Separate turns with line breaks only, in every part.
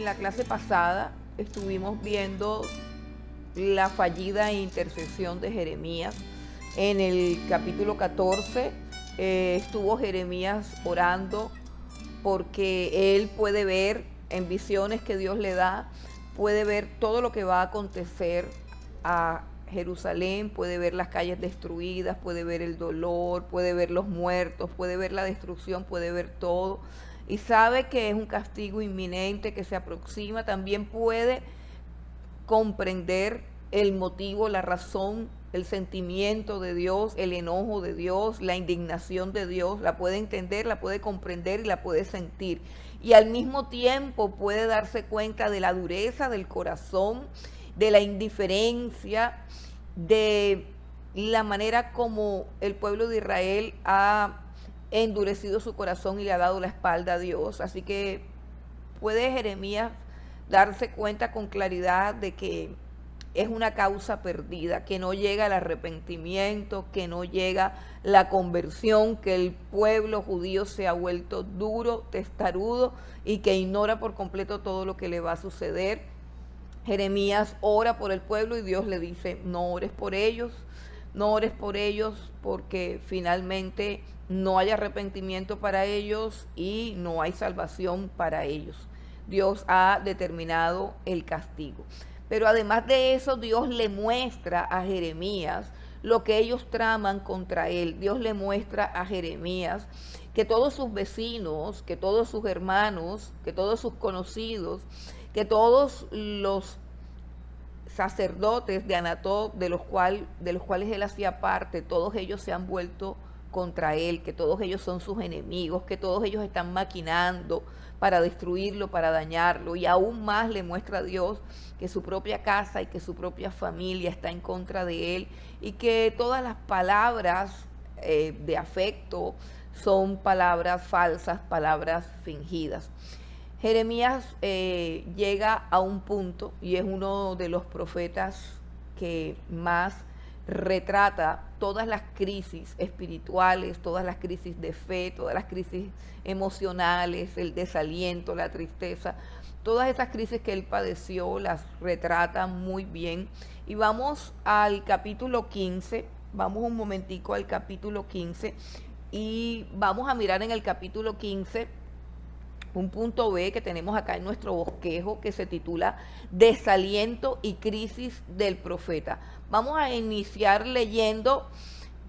En la clase pasada estuvimos viendo la fallida intercesión de Jeremías. En el capítulo 14 estuvo Jeremías orando porque él puede ver en visiones que Dios le da, puede ver todo lo que va a acontecer a Jerusalén, puede ver las calles destruidas, puede ver el dolor, puede ver los muertos, puede ver la destrucción, puede ver todo. Y sabe que es un castigo inminente que se aproxima. También puede comprender el motivo, la razón, el sentimiento de Dios, el enojo de Dios, la indignación de Dios. La puede entender, la puede comprender y la puede sentir. Y al mismo tiempo puede darse cuenta de la dureza del corazón, de la indiferencia, de la manera como el pueblo de Israel ha endurecido su corazón y le ha dado la espalda a Dios. Así que puede Jeremías darse cuenta con claridad de que es una causa perdida, que no llega el arrepentimiento, que no llega la conversión, que el pueblo judío se ha vuelto duro, testarudo y que ignora por completo todo lo que le va a suceder. Jeremías ora por el pueblo y Dios le dice: no ores por ellos, no ores por ellos, porque finalmente no hay arrepentimiento para ellos y no hay salvación para ellos. Dios ha determinado el castigo. Pero además de eso, Dios le muestra a Jeremías lo que ellos traman contra él. Dios le muestra a Jeremías que todos sus vecinos, que todos sus hermanos, que todos sus conocidos, que todos los sacerdotes de Anatot, de los cuales él hacía parte, todos ellos se han vuelto contra él, que todos ellos son sus enemigos, que todos ellos están maquinando para destruirlo, para dañarlo. Y aún más le muestra a Dios que su propia casa y que su propia familia está en contra de él, y que todas las palabras de afecto son palabras falsas, palabras fingidas. Jeremías llega a un punto, y es uno de los profetas que más retrata todas las crisis espirituales, todas las crisis de fe, todas las crisis emocionales, el desaliento, la tristeza, todas esas crisis que él padeció las retrata muy bien. Y vamos al capítulo 15, vamos un momentico al capítulo 15 y vamos a mirar en el capítulo 15 un punto B que tenemos acá en nuestro bosquejo, que se titula Desaliento y crisis del profeta. Vamos a iniciar leyendo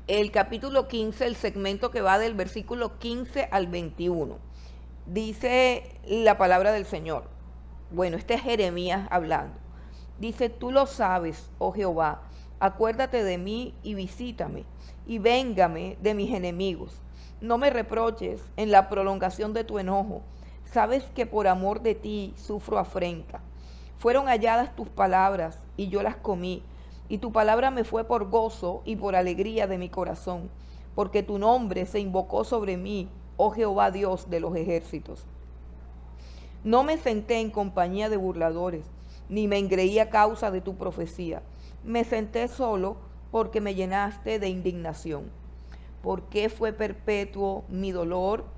el capítulo 15, el segmento que va del versículo 15 al 21. Dice la palabra del Señor. Bueno, este es Jeremías hablando. Dice: tú lo sabes, oh Jehová, acuérdate de mí y visítame, y véngame de mis enemigos. No me reproches en la prolongación de tu enojo. Sabes que por amor de ti sufro afrenta. Fueron halladas tus palabras y yo las comí, y tu palabra me fue por gozo y por alegría de mi corazón, porque tu nombre se invocó sobre mí, oh Jehová Dios de los ejércitos. No me senté en compañía de burladores, ni me engreí a causa de tu profecía. Me senté solo porque me llenaste de indignación. ¿Por qué fue perpetuo mi dolor?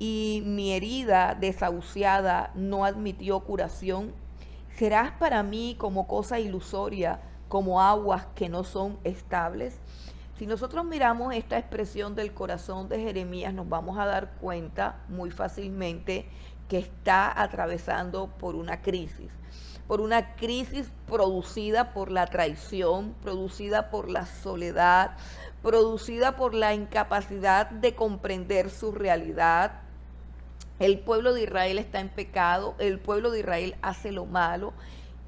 Y mi herida desahuciada no admitió curación. ¿Serás para mí como cosa ilusoria, como aguas que no son estables? Si nosotros miramos esta expresión del corazón de Jeremías, nos vamos a dar cuenta muy fácilmente que está atravesando por una crisis producida por la traición, producida por la soledad, producida por la incapacidad de comprender su realidad. El pueblo de Israel está en pecado, el pueblo de Israel hace lo malo,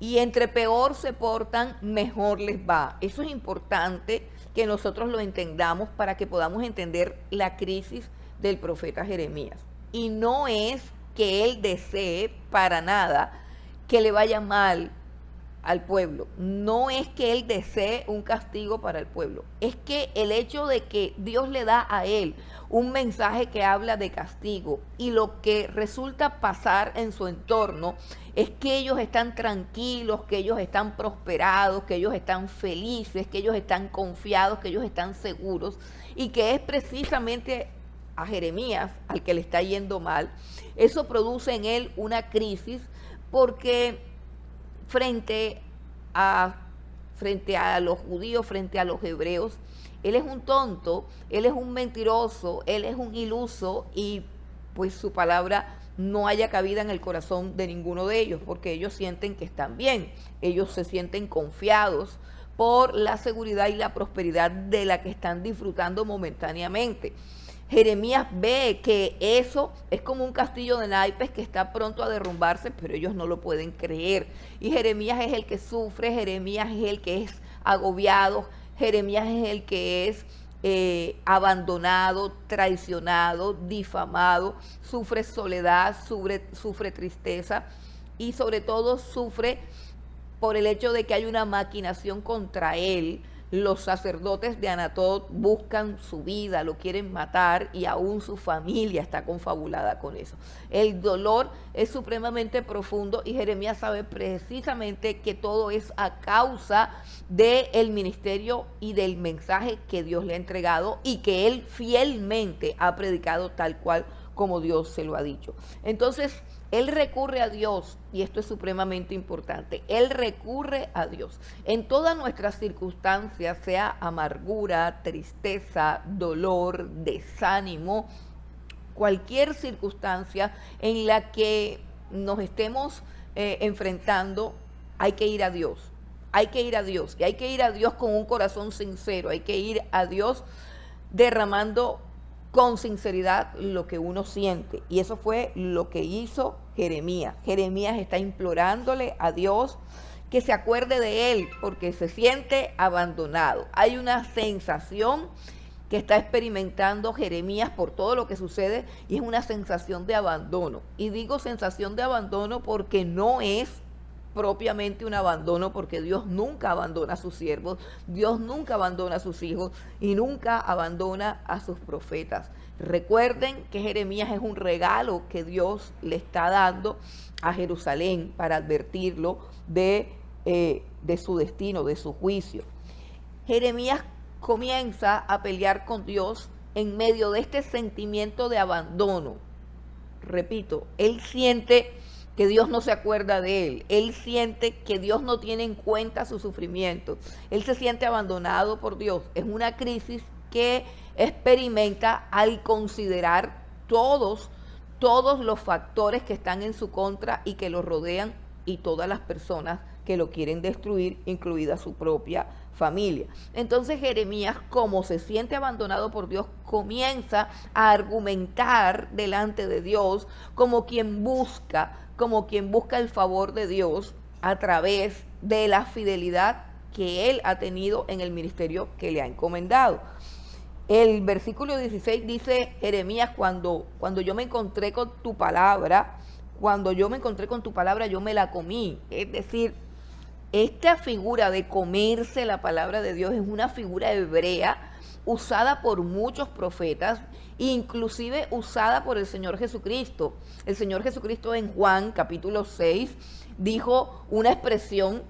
y entre peor se portan, mejor les va. Eso es importante que nosotros lo entendamos para que podamos entender la crisis del profeta Jeremías. Y no es que él desee para nada que le vaya mal al pueblo. No es que él desee un castigo para el pueblo. Es que el hecho de que Dios le da a él un mensaje que habla de castigo, y lo que resulta pasar en su entorno es que ellos están tranquilos, que ellos están prosperados, que ellos están felices, que ellos están confiados, que ellos están seguros, y que es precisamente a Jeremías al que le está yendo mal. Eso produce en él una crisis porque frente a, frente a los judíos, frente a los hebreos, él es un tonto, él es un mentiroso, él es un iluso y pues su palabra no haya cabida en el corazón de ninguno de ellos, porque ellos sienten que están bien, ellos se sienten confiados por la seguridad y la prosperidad de la que están disfrutando momentáneamente. Jeremías ve que eso es como un castillo de naipes que está pronto a derrumbarse, pero ellos no lo pueden creer. Y Jeremías es el que sufre, Jeremías es el que es agobiado, Jeremías es el que es abandonado, traicionado, difamado, sufre soledad, sufre tristeza y sobre todo sufre por el hecho de que hay una maquinación contra él. Los sacerdotes de Anatot buscan su vida, lo quieren matar y aún su familia está confabulada con eso. El dolor es supremamente profundo y Jeremías sabe precisamente que todo es a causa del ministerio y del mensaje que Dios le ha entregado y que él fielmente ha predicado tal cual como Dios se lo ha dicho. Entonces, él recurre a Dios, y esto es supremamente importante, él recurre a Dios. En todas nuestras circunstancias, sea amargura, tristeza, dolor, desánimo, cualquier circunstancia en la que nos estemos enfrentando, hay que ir a Dios. Hay que ir a Dios, y hay que ir a Dios con un corazón sincero, hay que ir a Dios derramando con sinceridad lo que uno siente. Y eso fue lo que hizo Jeremías. Jeremías está implorándole a Dios que se acuerde de él porque se siente abandonado. Hay una sensación que está experimentando Jeremías por todo lo que sucede y es una sensación de abandono. Y digo sensación de abandono porque no es propiamente un abandono, porque Dios nunca abandona a sus siervos, Dios nunca abandona a sus hijos y nunca abandona a sus profetas. Recuerden que Jeremías es un regalo que Dios le está dando a Jerusalén para advertirlo de su destino, de su juicio. Jeremías comienza a pelear con Dios en medio de este sentimiento de abandono. Repito, él siente que Dios no se acuerda de él siente que Dios no tiene en cuenta su sufrimiento, él se siente abandonado por Dios. Es una crisis que experimenta al considerar todos los factores que están en su contra y que lo rodean y todas las personas que lo quieren destruir, incluida su propia familia. Entonces Jeremías, como se siente abandonado por Dios, comienza a argumentar delante de Dios como quien busca el favor de Dios a través de la fidelidad que él ha tenido en el ministerio que le ha encomendado. El versículo 16 dice Jeremías, cuando yo me encontré con tu palabra, yo me la comí. Es decir, esta figura de comerse la palabra de Dios es una figura hebrea usada por muchos profetas, inclusive usada por el Señor Jesucristo. El Señor Jesucristo en Juan capítulo 6 dijo una expresión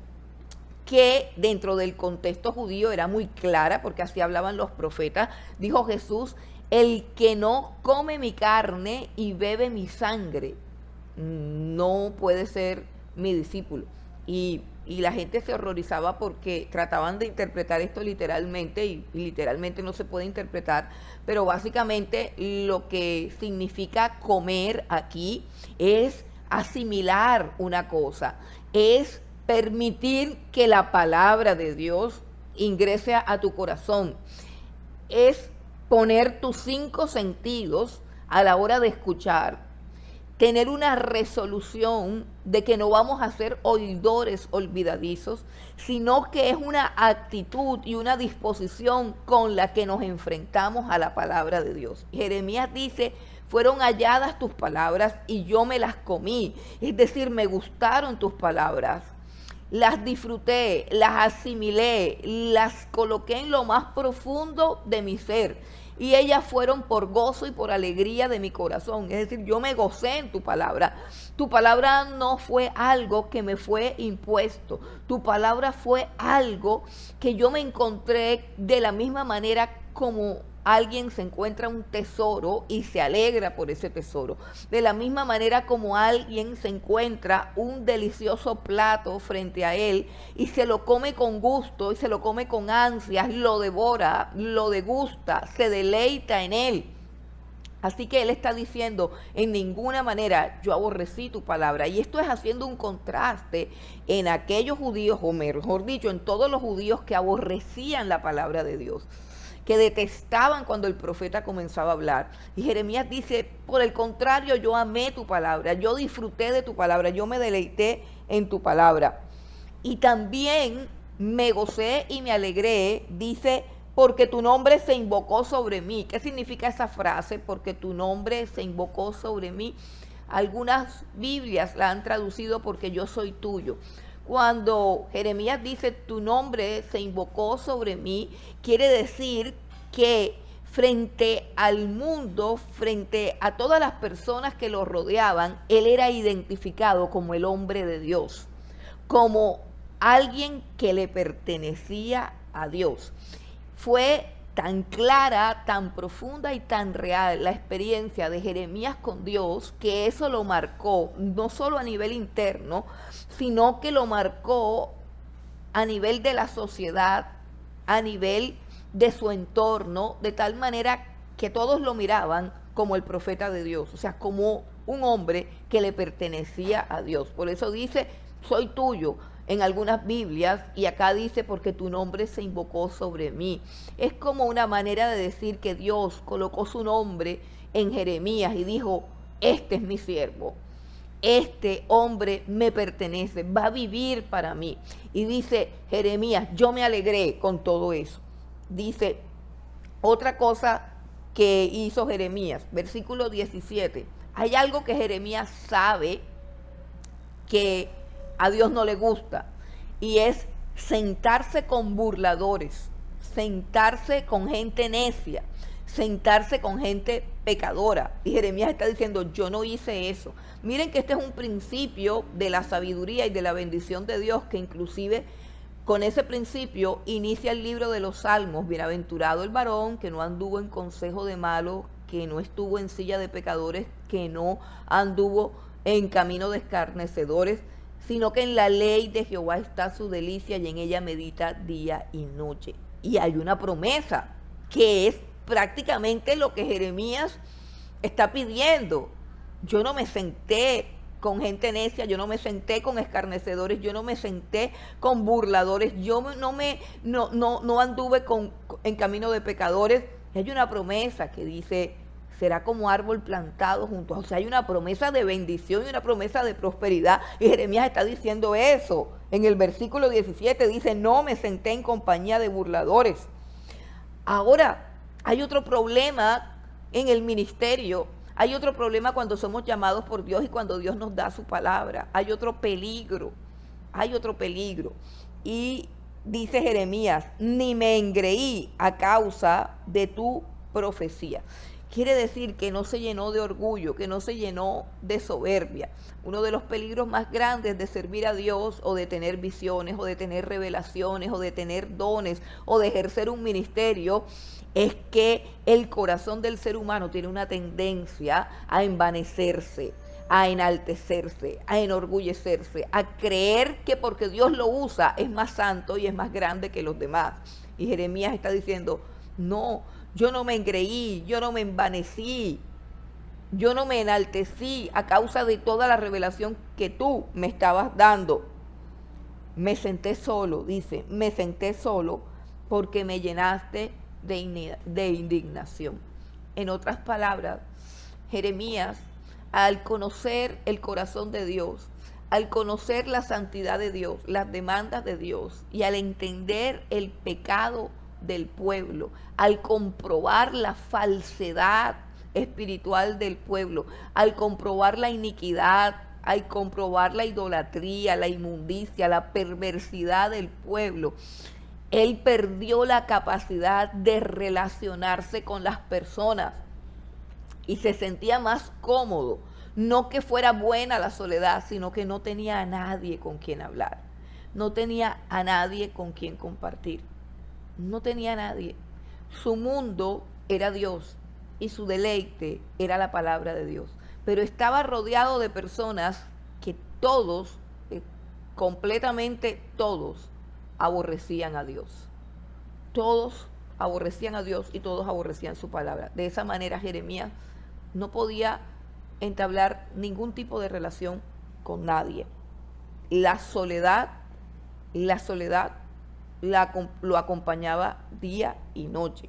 que dentro del contexto judío era muy clara, porque así hablaban los profetas. Dijo Jesús: el que no come mi carne y bebe mi sangre no puede ser mi discípulo. Y la gente se horrorizaba porque trataban de interpretar esto literalmente y literalmente no se puede interpretar, pero básicamente lo que significa comer aquí es asimilar una cosa, es permitir que la palabra de Dios ingrese a tu corazón, es poner tus 5 sentidos a la hora de escuchar, tener una resolución de que no vamos a ser oidores olvidadizos, sino que es una actitud y una disposición con la que nos enfrentamos a la palabra de Dios. Jeremías dice: fueron halladas tus palabras y yo me las comí. Es decir, me gustaron tus palabras, las disfruté, las asimilé, las coloqué en lo más profundo de mi ser. Y ellas fueron por gozo y por alegría de mi corazón. Es decir, yo me gocé en tu palabra. Tu palabra no fue algo que me fue impuesto. Tu palabra fue algo que yo me encontré de la misma manera como alguien se encuentra un tesoro y se alegra por ese tesoro. De la misma manera como alguien se encuentra un delicioso plato frente a él y se lo come con gusto y se lo come con ansias, lo devora, lo degusta, se deleita en él. Así que él está diciendo, en ninguna manera yo aborrecí tu palabra. Y esto es haciendo un contraste en aquellos judíos, o mejor dicho, en todos los judíos que aborrecían la palabra de Dios, que detestaban cuando el profeta comenzaba a hablar. Y Jeremías dice, por el contrario, yo amé tu palabra, yo disfruté de tu palabra, yo me deleité en tu palabra. Y también me gocé y me alegré, dice, porque tu nombre se invocó sobre mí. ¿Qué significa esa frase? Porque tu nombre se invocó sobre mí. Algunas Biblias la han traducido porque yo soy tuyo. Cuando Jeremías dice tu nombre se invocó sobre mí, quiere decir que frente al mundo, frente a todas las personas que lo rodeaban, él era identificado como el hombre de Dios, como alguien que le pertenecía a Dios. Fue tan clara, tan profunda y tan real la experiencia de Jeremías con Dios, que eso lo marcó, no solo a nivel interno, sino que lo marcó a nivel de la sociedad, a nivel de su entorno, de tal manera que todos lo miraban como el profeta de Dios, o sea, como un hombre que le pertenecía a Dios. Por eso dice, soy tuyo, en algunas Biblias, y acá dice, porque tu nombre se invocó sobre mí. Es como una manera de decir que Dios colocó su nombre en Jeremías y dijo, este es mi siervo, este hombre me pertenece, va a vivir para mí. Y dice Jeremías, yo me alegré con todo eso. Dice, otra cosa que hizo Jeremías, versículo 17, hay algo que Jeremías sabe que a Dios no le gusta, y es sentarse con burladores, sentarse con gente necia, sentarse con gente pecadora. Y Jeremías está diciendo, yo no hice eso. Miren que este es un principio de la sabiduría y de la bendición de Dios, que inclusive con ese principio inicia el libro de los Salmos. Bienaventurado el varón que no anduvo en consejo de malos, que no estuvo en silla de pecadores, que no anduvo en camino de escarnecedores, sino que en la ley de Jehová está su delicia y en ella medita día y noche. Y hay una promesa que es prácticamente lo que Jeremías está pidiendo. Yo no me senté con gente necia, yo no me senté con escarnecedores, yo no me senté con burladores, yo no anduve en camino de pecadores. Y hay una promesa que dice, será como árbol plantado junto a... O sea, hay una promesa de bendición y una promesa de prosperidad. Y Jeremías está diciendo eso. En el versículo 17 dice, no me senté en compañía de burladores. Ahora, hay otro problema en el ministerio. Hay otro problema cuando somos llamados por Dios y cuando Dios nos da su palabra. Hay otro peligro. Hay otro peligro. Y dice Jeremías, ni me engreí a causa de tu profecía. Quiere decir que no se llenó de orgullo, que no se llenó de soberbia. Uno de los peligros más grandes de servir a Dios, o de tener visiones, o de tener revelaciones, o de tener dones, o de ejercer un ministerio, es que el corazón del ser humano tiene una tendencia a envanecerse, a enaltecerse, a enorgullecerse, a creer que porque Dios lo usa es más santo y es más grande que los demás. Y Jeremías está diciendo, no, yo no me engreí, yo no me envanecí, yo no me enaltecí a causa de toda la revelación que tú me estabas dando. Me senté solo, dice, me senté solo porque me llenaste de indignación. En otras palabras, Jeremías, al conocer el corazón de Dios, al conocer la santidad de Dios, las demandas de Dios, y al entender el pecado del pueblo, al comprobar la falsedad espiritual del pueblo, al comprobar la iniquidad, al comprobar la idolatría, la inmundicia, la perversidad del pueblo, él perdió la capacidad de relacionarse con las personas y se sentía más cómodo. No que fuera buena la soledad, sino que no tenía a nadie con quien hablar, no tenía a nadie con quien compartir. No tenía a nadie. Su mundo era Dios y su deleite era la palabra de Dios. Pero estaba rodeado de personas que todos, completamente todos, aborrecían a Dios. Todos aborrecían a Dios y todos aborrecían su palabra. De esa manera Jeremías no podía entablar ningún tipo de relación con nadie. La soledad lo acompañaba día y noche.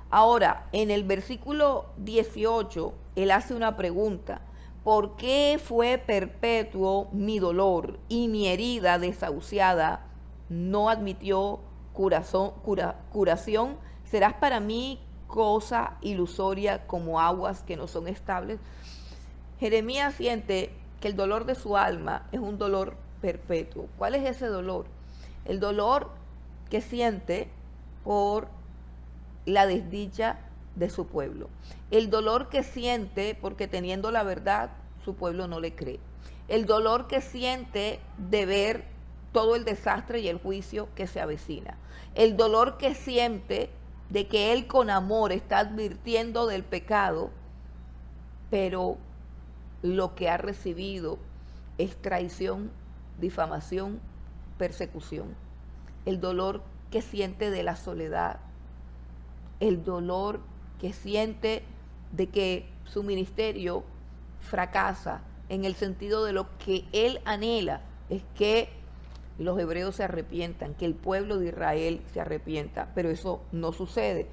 Ahora, en el versículo 18, él hace una pregunta. ¿Por qué fue perpetuo mi dolor y mi herida desahuciada no admitió curación? ¿Serás para mí cosa ilusoria como aguas que no son estables? Jeremías siente que el dolor de su alma es un dolor perpetuo. ¿Cuál es ese dolor? El dolor que siente por la desdicha de su pueblo. El dolor que siente porque teniendo la verdad, su pueblo no le cree. El dolor que siente de ver todo el desastre y el juicio que se avecina. El dolor que siente de que él con amor está advirtiendo del pecado, pero lo que ha recibido es traición, difamación, persecución. El dolor que siente de la soledad, el dolor que siente de que su ministerio fracasa, en el sentido de lo que él anhela es que los hebreos se arrepientan, que el pueblo de Israel se arrepienta, pero eso no sucede.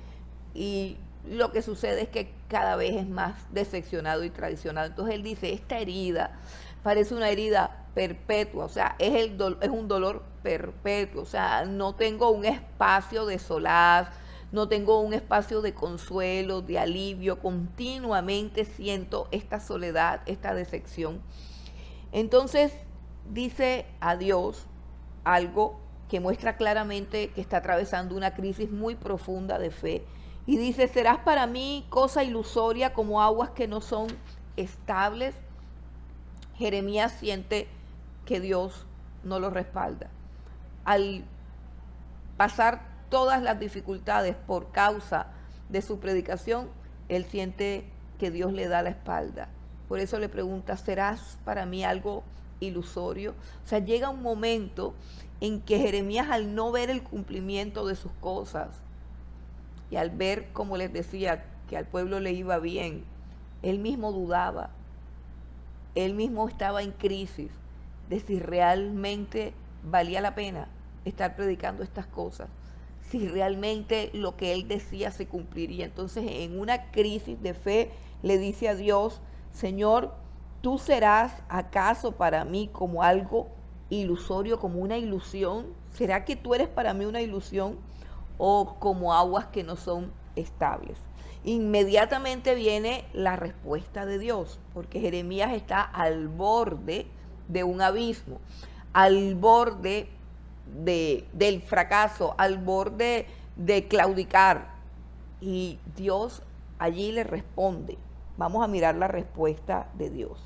Y lo que sucede es que cada vez es más decepcionado y traicionado. Entonces él dice, esta herida parece una herida perpetua, o sea, es un dolor perpetuo, o sea, no tengo un espacio de solaz, no tengo un espacio de consuelo, de alivio, continuamente siento esta soledad, esta decepción. Entonces dice a Dios algo que muestra claramente que está atravesando una crisis muy profunda de fe. Y dice, serás para mí cosa ilusoria como aguas que no son estables. Jeremías siente que Dios no lo respalda. Al pasar todas las dificultades por causa de su predicación, él siente que Dios le da la espalda. Por eso le pregunta, ¿serás para mí algo ilusorio? O sea, llega un momento en que Jeremías, al no ver el cumplimiento de sus cosas y al ver, como les decía, que al pueblo le iba bien, él mismo dudaba, él mismo estaba en crisis de si realmente valía la pena estar predicando estas cosas, si realmente lo que él decía se cumpliría. Entonces, en una crisis de fe, le dice a Dios, Señor, ¿tú serás acaso para mí como algo ilusorio, como una ilusión? ¿Será que tú eres para mí una ilusión o como aguas que no son estables? Inmediatamente viene la respuesta de Dios, porque Jeremías está al borde de un abismo, al borde del fracaso, al borde de claudicar. Y Dios allí le responde. Vamos a mirar la respuesta de Dios.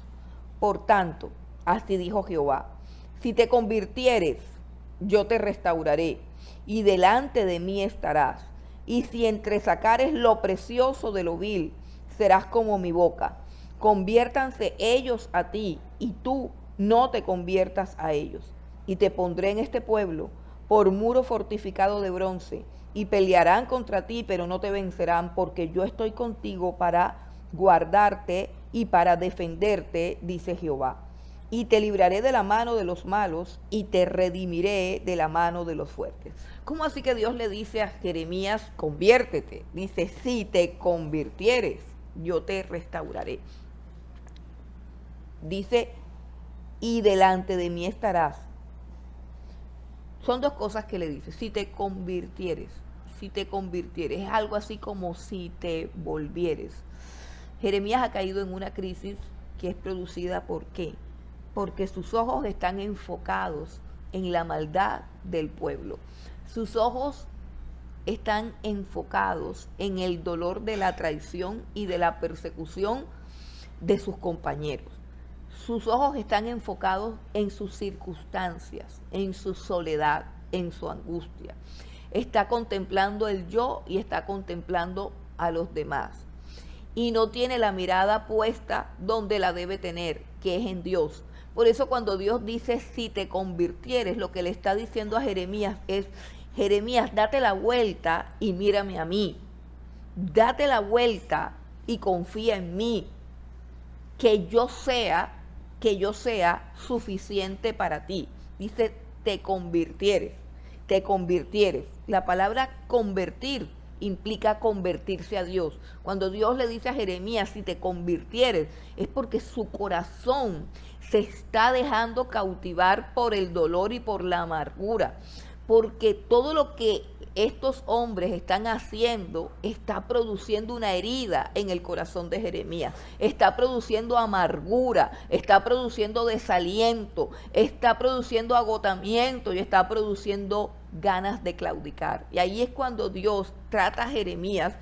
Por tanto, así dijo Jehová, si te convirtieres, yo te restauraré, y delante de mí estarás. Y si entresacares lo precioso de lo vil, serás como mi boca. Conviértanse ellos a ti, y tú no te conviertas a ellos. Y te pondré en este pueblo por muro fortificado de bronce, y pelearán contra ti, pero no te vencerán, porque yo estoy contigo para guardarte y para defenderte, dice Jehová. Y te libraré de la mano de los malos y te redimiré de la mano de los fuertes. ¿Cómo así que Dios le dice a Jeremías, conviértete? Dice, si te convirtieres, yo te restauraré. Dice, y delante de mí estarás. Son dos cosas que le dice, si te convirtieres, es algo así como si te volvieres. Jeremías ha caído en una crisis que es producida ¿por qué? Porque sus ojos están enfocados en la maldad del pueblo. Sus ojos están enfocados en el dolor de la traición y de la persecución de sus compañeros. Sus ojos están enfocados en sus circunstancias, en su soledad, en su angustia. Está contemplando el yo y está contemplando a los demás y no tiene la mirada puesta donde la debe tener, que es en Dios. Por eso cuando Dios dice si te convirtieres, lo que le está diciendo a Jeremías es: Jeremías, date la vuelta y mírame a mí. Date la vuelta y confía en mí, que yo sea suficiente para ti. Dice, te convirtieres. La palabra convertir implica convertirse a Dios. Cuando Dios le dice a Jeremías, si te convirtieres, es porque su corazón se está dejando cautivar por el dolor y por la amargura. Porque todo lo que estos hombres están haciendo está produciendo una herida en el corazón de Jeremías, está produciendo amargura, está produciendo desaliento, está produciendo agotamiento y está produciendo ganas de claudicar. Y ahí es cuando Dios trata a Jeremías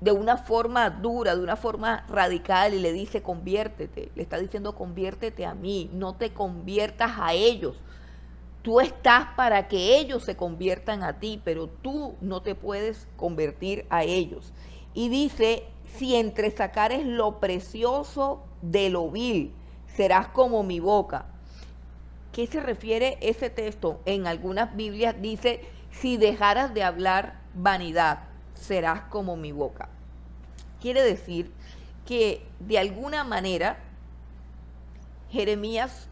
de una forma dura, de una forma radical, y le dice: conviértete. Le está diciendo: conviértete a mí, no te conviertas a ellos. Tú estás para que ellos se conviertan a ti, pero tú no te puedes convertir a ellos. Y dice: si entresacares lo precioso de lo vil, serás como mi boca. ¿Qué se refiere ese texto? En algunas Biblias dice: si dejaras de hablar vanidad, serás como mi boca. Quiere decir que de alguna manera Jeremías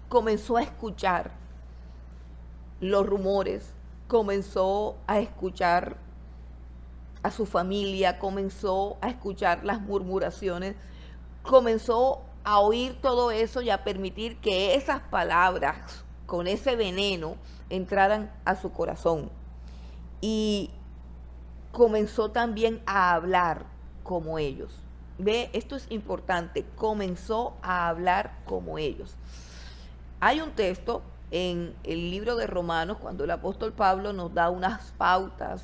comenzó a escuchar los rumores, comenzó a escuchar a su familia, comenzó a escuchar las murmuraciones, comenzó a oír todo eso y a permitir que esas palabras con ese veneno entraran a su corazón. Y comenzó también a hablar como ellos. Ve, esto es importante, comenzó a hablar como ellos. Hay un texto en el libro de Romanos, cuando el apóstol Pablo nos da unas pautas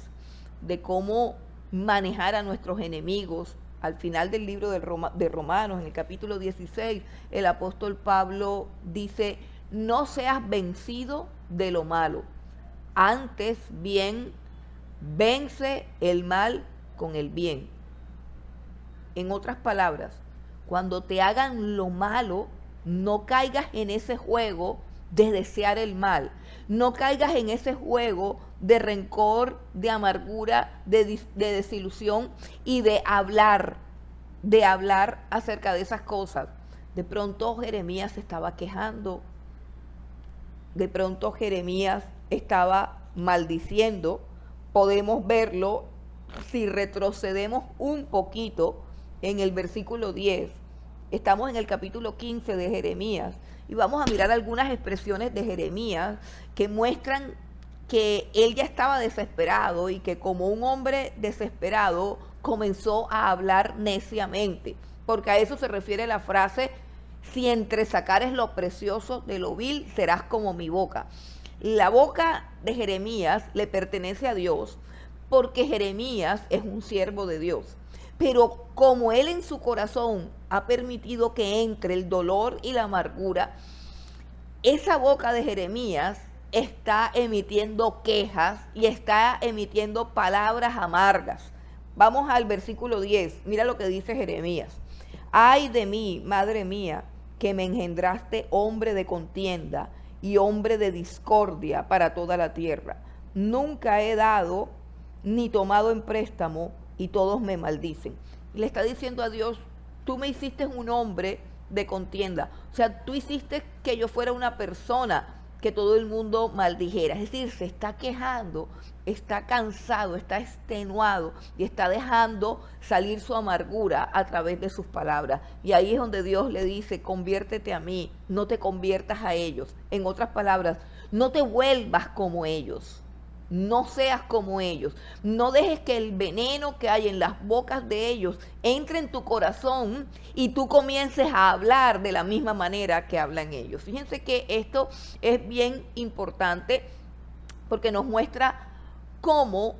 de cómo manejar a nuestros enemigos. Al final del libro de Romanos, en el capítulo 16, el apóstol Pablo dice: no seas vencido de lo malo, antes bien vence el mal con el bien. En otras palabras, cuando te hagan lo malo, no caigas en ese juego de desear el mal, no caigas en ese juego de rencor, de amargura, de desilusión y de hablar acerca de esas cosas. De pronto Jeremías se estaba quejando, de pronto Jeremías estaba maldiciendo. Podemos verlo si retrocedemos un poquito en el versículo 10. Estamos en el capítulo 15 de Jeremías y vamos a mirar algunas expresiones de Jeremías que muestran que él ya estaba desesperado y que como un hombre desesperado comenzó a hablar neciamente, porque a eso se refiere la frase: si entresacares lo precioso de lo vil, serás como mi boca. La boca de Jeremías le pertenece a Dios porque Jeremías es un siervo de Dios. Pero como él en su corazón ha permitido que entre el dolor y la amargura, esa boca de Jeremías está emitiendo quejas y está emitiendo palabras amargas. Vamos al versículo 10. Mira lo que dice Jeremías: ay de mí, madre mía, que me engendraste hombre de contienda y hombre de discordia para toda la tierra. Nunca he dado ni tomado en préstamo y todos me maldicen. Y le está diciendo a Dios: tú me hiciste un hombre de contienda. O sea, tú hiciste que yo fuera una persona que todo el mundo maldijera. Es decir, se está quejando, está cansado, está extenuado y está dejando salir su amargura a través de sus palabras. Y ahí es donde Dios le dice: conviértete a mí, no te conviertas a ellos. En otras palabras, no te vuelvas como ellos. No seas como ellos, no dejes que el veneno que hay en las bocas de ellos entre en tu corazón y tú comiences a hablar de la misma manera que hablan ellos. Fíjense que esto es bien importante porque nos muestra cómo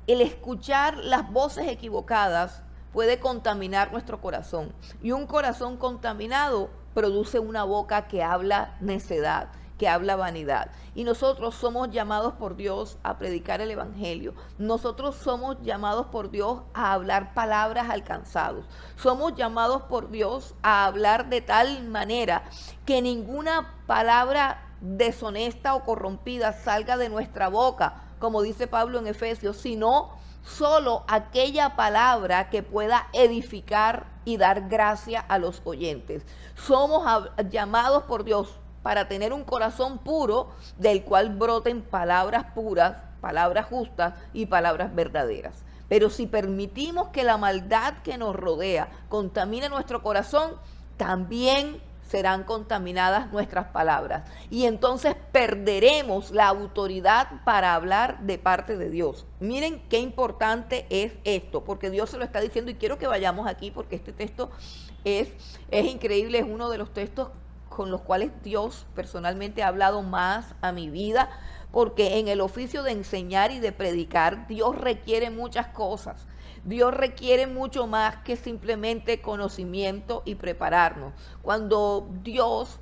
el escuchar las voces equivocadas puede contaminar nuestro corazón, y un corazón contaminado produce una boca que habla necedad. que habla vanidad. Y nosotros somos llamados por Dios a predicar el evangelio. Nosotros somos llamados por Dios a hablar palabras al cansados. Somos llamados por Dios a hablar de tal manera que ninguna palabra deshonesta o corrompida salga de nuestra boca, como dice Pablo en Efesios, sino solo aquella palabra que pueda edificar y dar gracia a los oyentes. Somos llamados por Dios para tener un corazón puro del cual broten palabras puras, palabras justas y palabras verdaderas. Pero si permitimos que la maldad que nos rodea contamine nuestro corazón, también serán contaminadas nuestras palabras. Y entonces perderemos la autoridad para hablar de parte de Dios. Miren qué importante es esto, porque Dios se lo está diciendo, y quiero que vayamos aquí porque este texto es increíble, es uno de los textos con los cuales Dios personalmente ha hablado más a mi vida, porque en el oficio de enseñar y de predicar, Dios requiere muchas cosas. Dios requiere mucho más que simplemente conocimiento y prepararnos. Cuando Dios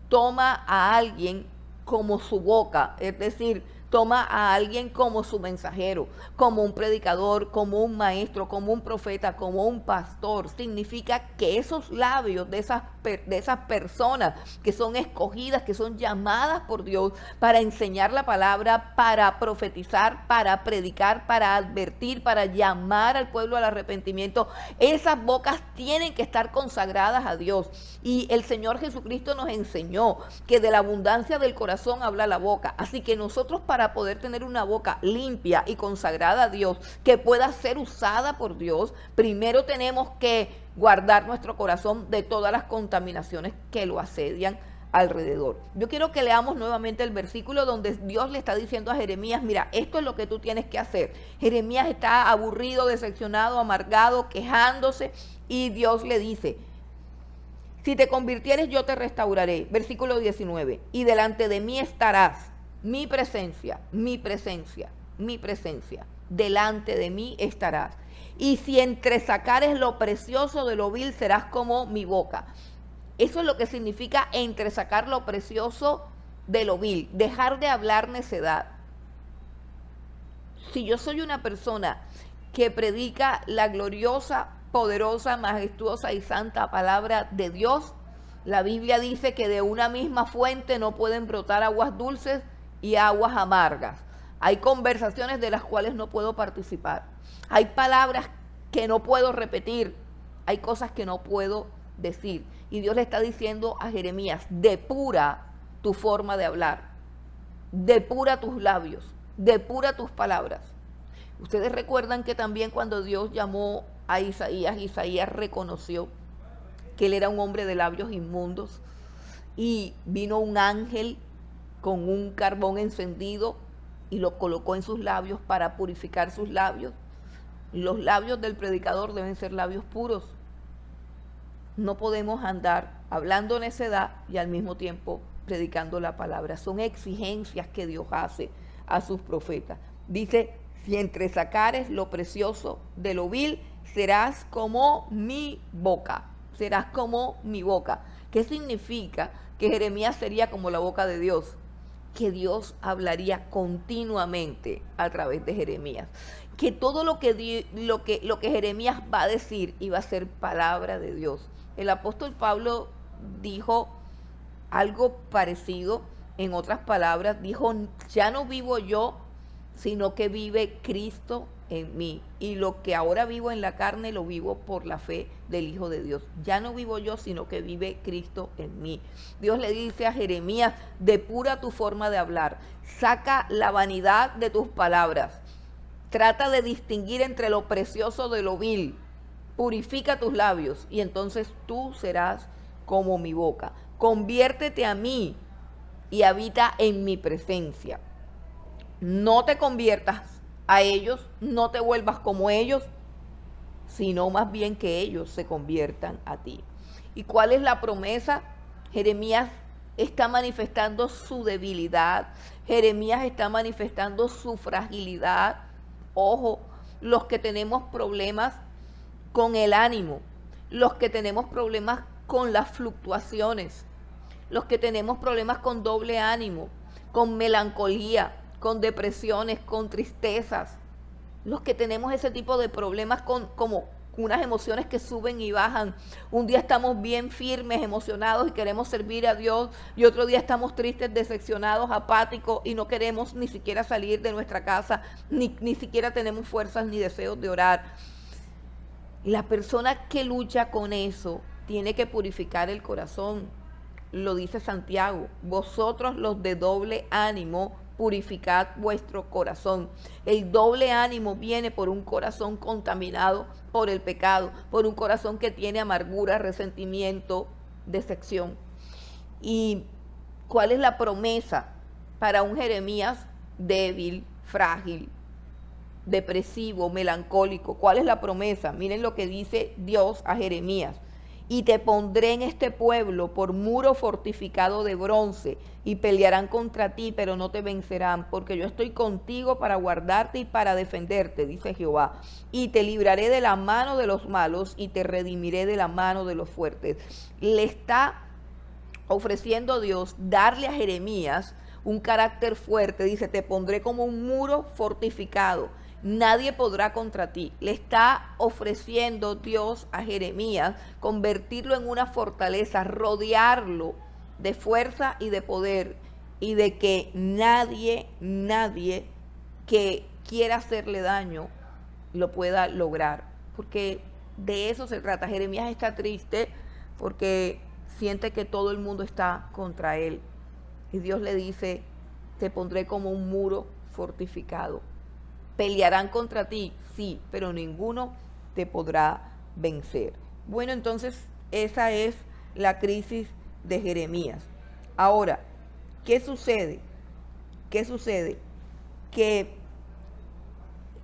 toma a alguien como su boca, es decir, toma a alguien como su mensajero, como un predicador, como un maestro, como un profeta, como un pastor, significa que esos labios de esas personas que son escogidas, que son llamadas por Dios para enseñar la palabra, para profetizar, para predicar, para advertir, para llamar al pueblo al arrepentimiento, esas bocas tienen que estar consagradas a Dios. Y el Señor Jesucristo nos enseñó que de la abundancia del corazón habla la boca. Así que nosotros, para poder tener una boca limpia y consagrada a Dios, que pueda ser usada por Dios, primero tenemos que guardar nuestro corazón de todas las contaminaciones que lo asedian alrededor. Yo quiero que leamos nuevamente el versículo donde Dios le está diciendo a Jeremías, mira, esto es lo que tú tienes que hacer. Jeremías está aburrido, decepcionado, amargado, quejándose, y Dios le dice, si te convirtieres, yo te restauraré. Versículo 19. Y delante de mí estarás. Mi presencia, mi presencia, mi presencia. Delante de mí estarás. Y si entresacares lo precioso de lo vil, serás como mi boca. Eso es lo que significa entresacar lo precioso de lo vil. Dejar de hablar necedad. Si yo soy una persona que predica la gloriosa, poderosa, majestuosa y santa palabra de Dios, la Biblia dice que de una misma fuente no pueden brotar aguas dulces y aguas amargas. Hay conversaciones de las cuales no puedo participar. Hay palabras que no puedo repetir. Hay cosas que no puedo decir. Y Dios le está diciendo a Jeremías, depura tu forma de hablar. Depura tus labios. Depura tus palabras. Ustedes recuerdan que también cuando Dios llamó a Isaías, Isaías reconoció que él era un hombre de labios inmundos, y vino un ángel con un carbón encendido y lo colocó en sus labios para purificar sus labios. Los labios del predicador deben ser labios puros. No podemos andar hablando necedad y al mismo tiempo predicando la palabra. Son exigencias que Dios hace a sus profetas. Dice, si entresacares lo precioso de lo vil, serás como mi boca. Serás como mi boca. ¿Qué significa? Que Jeremías sería como la boca de Dios. Que Dios hablaría continuamente a través de Jeremías. Que todo lo que Jeremías va a decir iba a ser palabra de Dios. El apóstol Pablo dijo algo parecido, en otras palabras, dijo, ya no vivo yo, sino que vive Cristo en mí. Y lo que ahora vivo en la carne, lo vivo por la fe del Hijo de Dios. Ya no vivo yo, sino que vive Cristo en mí. Dios le dice a Jeremías, depura tu forma de hablar. Saca la vanidad de tus palabras. Trata de distinguir entre lo precioso de lo vil. Purifica tus labios y entonces tú serás como mi boca. Conviértete a mí y habita en mi presencia. No te conviertas a ellos, no te vuelvas como ellos, sino más bien que ellos se conviertan a ti. ¿Y cuál es la promesa? Jeremías está manifestando su debilidad. Jeremías está manifestando su fragilidad. Ojo, los que tenemos problemas con el ánimo, los que tenemos problemas con las fluctuaciones, los que tenemos problemas con doble ánimo, con melancolía, con depresiones, con tristezas, los que tenemos ese tipo de problemas como unas emociones que suben y bajan. Un día estamos bien firmes, emocionados y queremos servir a Dios, y otro día estamos tristes, decepcionados, apáticos y no queremos ni siquiera salir de nuestra casa, ni siquiera tenemos fuerzas ni deseos de orar. La persona que lucha con eso tiene que purificar el corazón. Lo dice Santiago: vosotros los de doble ánimo, purificad vuestro corazón. El doble ánimo viene por un corazón contaminado por el pecado, por un corazón que tiene amargura, resentimiento, decepción. ¿Y cuál es la promesa para un Jeremías débil, frágil, depresivo, melancólico? ¿Cuál es la promesa? Miren lo que dice Dios a Jeremías: y te pondré en este pueblo por muro fortificado de bronce, y pelearán contra ti, pero no te vencerán, porque yo estoy contigo para guardarte y para defenderte, dice Jehová. Y te libraré de la mano de los malos, y te redimiré de la mano de los fuertes. Le está ofreciendo Dios darle a Jeremías un carácter fuerte. Dice: te pondré como un muro fortificado, nadie podrá contra ti. Le está ofreciendo Dios a Jeremías convertirlo en una fortaleza, rodearlo de fuerza y de poder, y de que nadie que quiera hacerle daño lo pueda lograr, porque de eso se trata. Jeremías está triste porque siente que todo el mundo está contra él, y Dios le dice: te pondré como un muro fortificado. Pelearán contra ti, sí, pero ninguno te podrá vencer. Bueno, entonces esa es la crisis de Jeremías. Ahora, ¿qué sucede? ¿Qué sucede? Que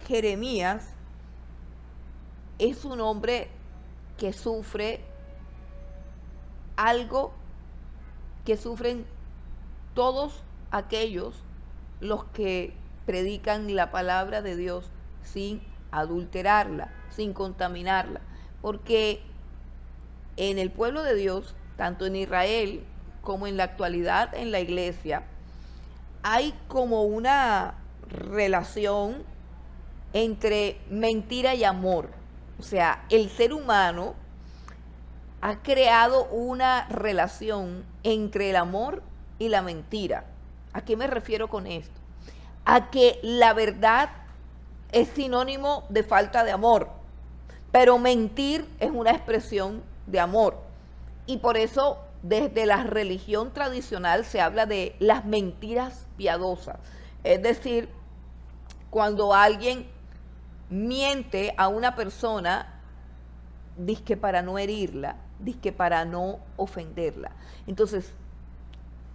Jeremías es un hombre que sufre algo que sufren todos aquellos los que predican la palabra de Dios sin adulterarla, sin contaminarla. Porque en el pueblo de Dios, tanto en Israel como en la actualidad en la iglesia, hay como una relación entre mentira y amor. O sea, el ser humano ha creado una relación entre el amor y la mentira. ¿A qué me refiero con esto? A que la verdad es sinónimo de falta de amor, pero mentir es una expresión de amor. Y por eso desde la religión tradicional se habla de las mentiras piadosas. Es decir, cuando alguien miente a una persona, dizque para no herirla, dizque para no ofenderla. Entonces,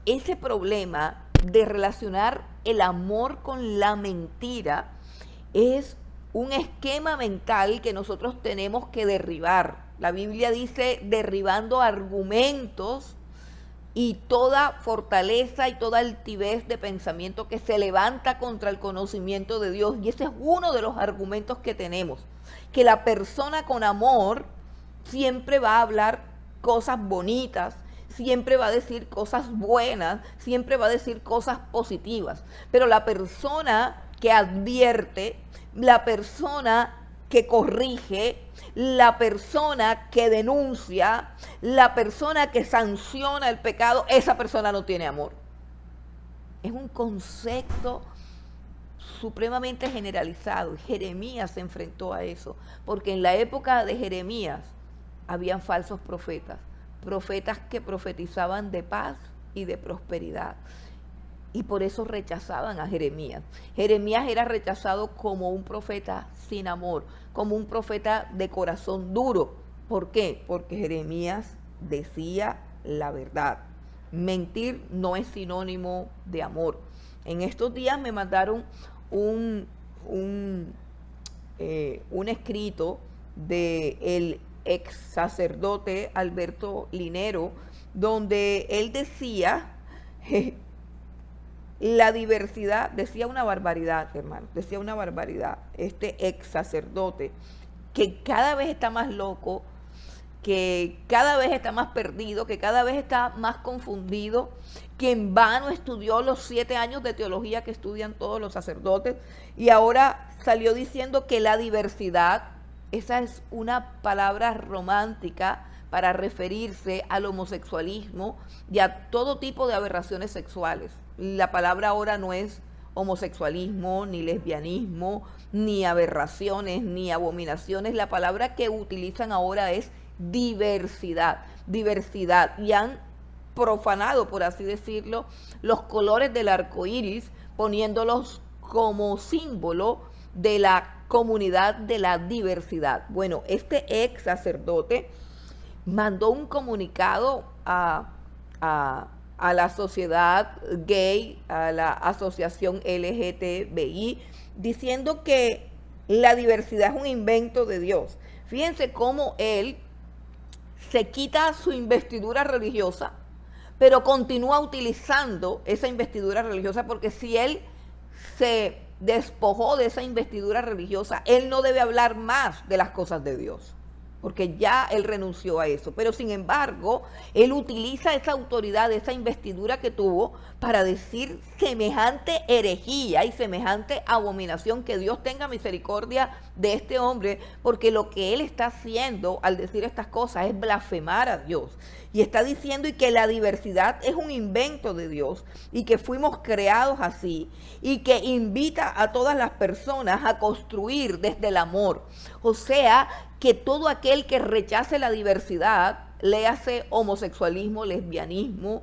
ese problema de relacionar el amor con la mentira es un esquema mental que nosotros tenemos que derribar. La Biblia dice: derribando argumentos y toda fortaleza y toda altivez de pensamiento que se levanta contra el conocimiento de Dios. Y ese es uno de los argumentos que tenemos, que la persona con amor siempre va a hablar cosas bonitas, siempre va a decir cosas buenas, siempre va a decir cosas positivas. Pero la persona que advierte, la persona que corrige, la persona que denuncia, la persona que sanciona el pecado, esa persona no tiene amor. Es un concepto supremamente generalizado. Jeremías se enfrentó a eso, porque en la época de Jeremías habían falsos profetas, profetas que profetizaban de paz y de prosperidad, y por eso rechazaban a Jeremías. Jeremías era rechazado como un profeta sin amor, como un profeta de corazón duro. ¿Por qué? Porque Jeremías decía la verdad. Mentir no es sinónimo de amor. En estos días me mandaron un escrito del ex sacerdote Alberto Linero, donde él decía la diversidad, decía una barbaridad, hermano, decía una barbaridad, este ex sacerdote, que cada vez está más loco, que cada vez está más perdido, que cada vez está más confundido, que en vano estudió los 7 años de teología que estudian todos los sacerdotes, y ahora salió diciendo que la diversidad, esa es una palabra romántica para referirse al homosexualismo y a todo tipo de aberraciones sexuales. La palabra ahora no es homosexualismo, ni lesbianismo, ni aberraciones, ni abominaciones. La palabra que utilizan ahora es diversidad, diversidad. Y han profanado, por así decirlo, los colores del arco iris, poniéndolos como símbolo de la comunidad de la diversidad. Bueno, este ex sacerdote mandó un comunicado a la sociedad gay, a la asociación LGTBI, diciendo que la diversidad es un invento de Dios. Fíjense cómo él se quita su investidura religiosa, pero continúa utilizando esa investidura religiosa, porque si él se despojó de esa investidura religiosa, él no debe hablar más de las cosas de Dios, porque ya él renunció a eso. Pero sin embargo, él utiliza esa autoridad, esa investidura que tuvo para decir semejante herejía y semejante abominación. Que Dios tenga misericordia de este hombre, porque lo que él está haciendo al decir estas cosas es blasfemar a Dios. Y está diciendo y que la diversidad es un invento de Dios y que fuimos creados así, y que invita a todas las personas a construir desde el amor. O sea, que todo aquel que rechace la diversidad, léase homosexualismo, lesbianismo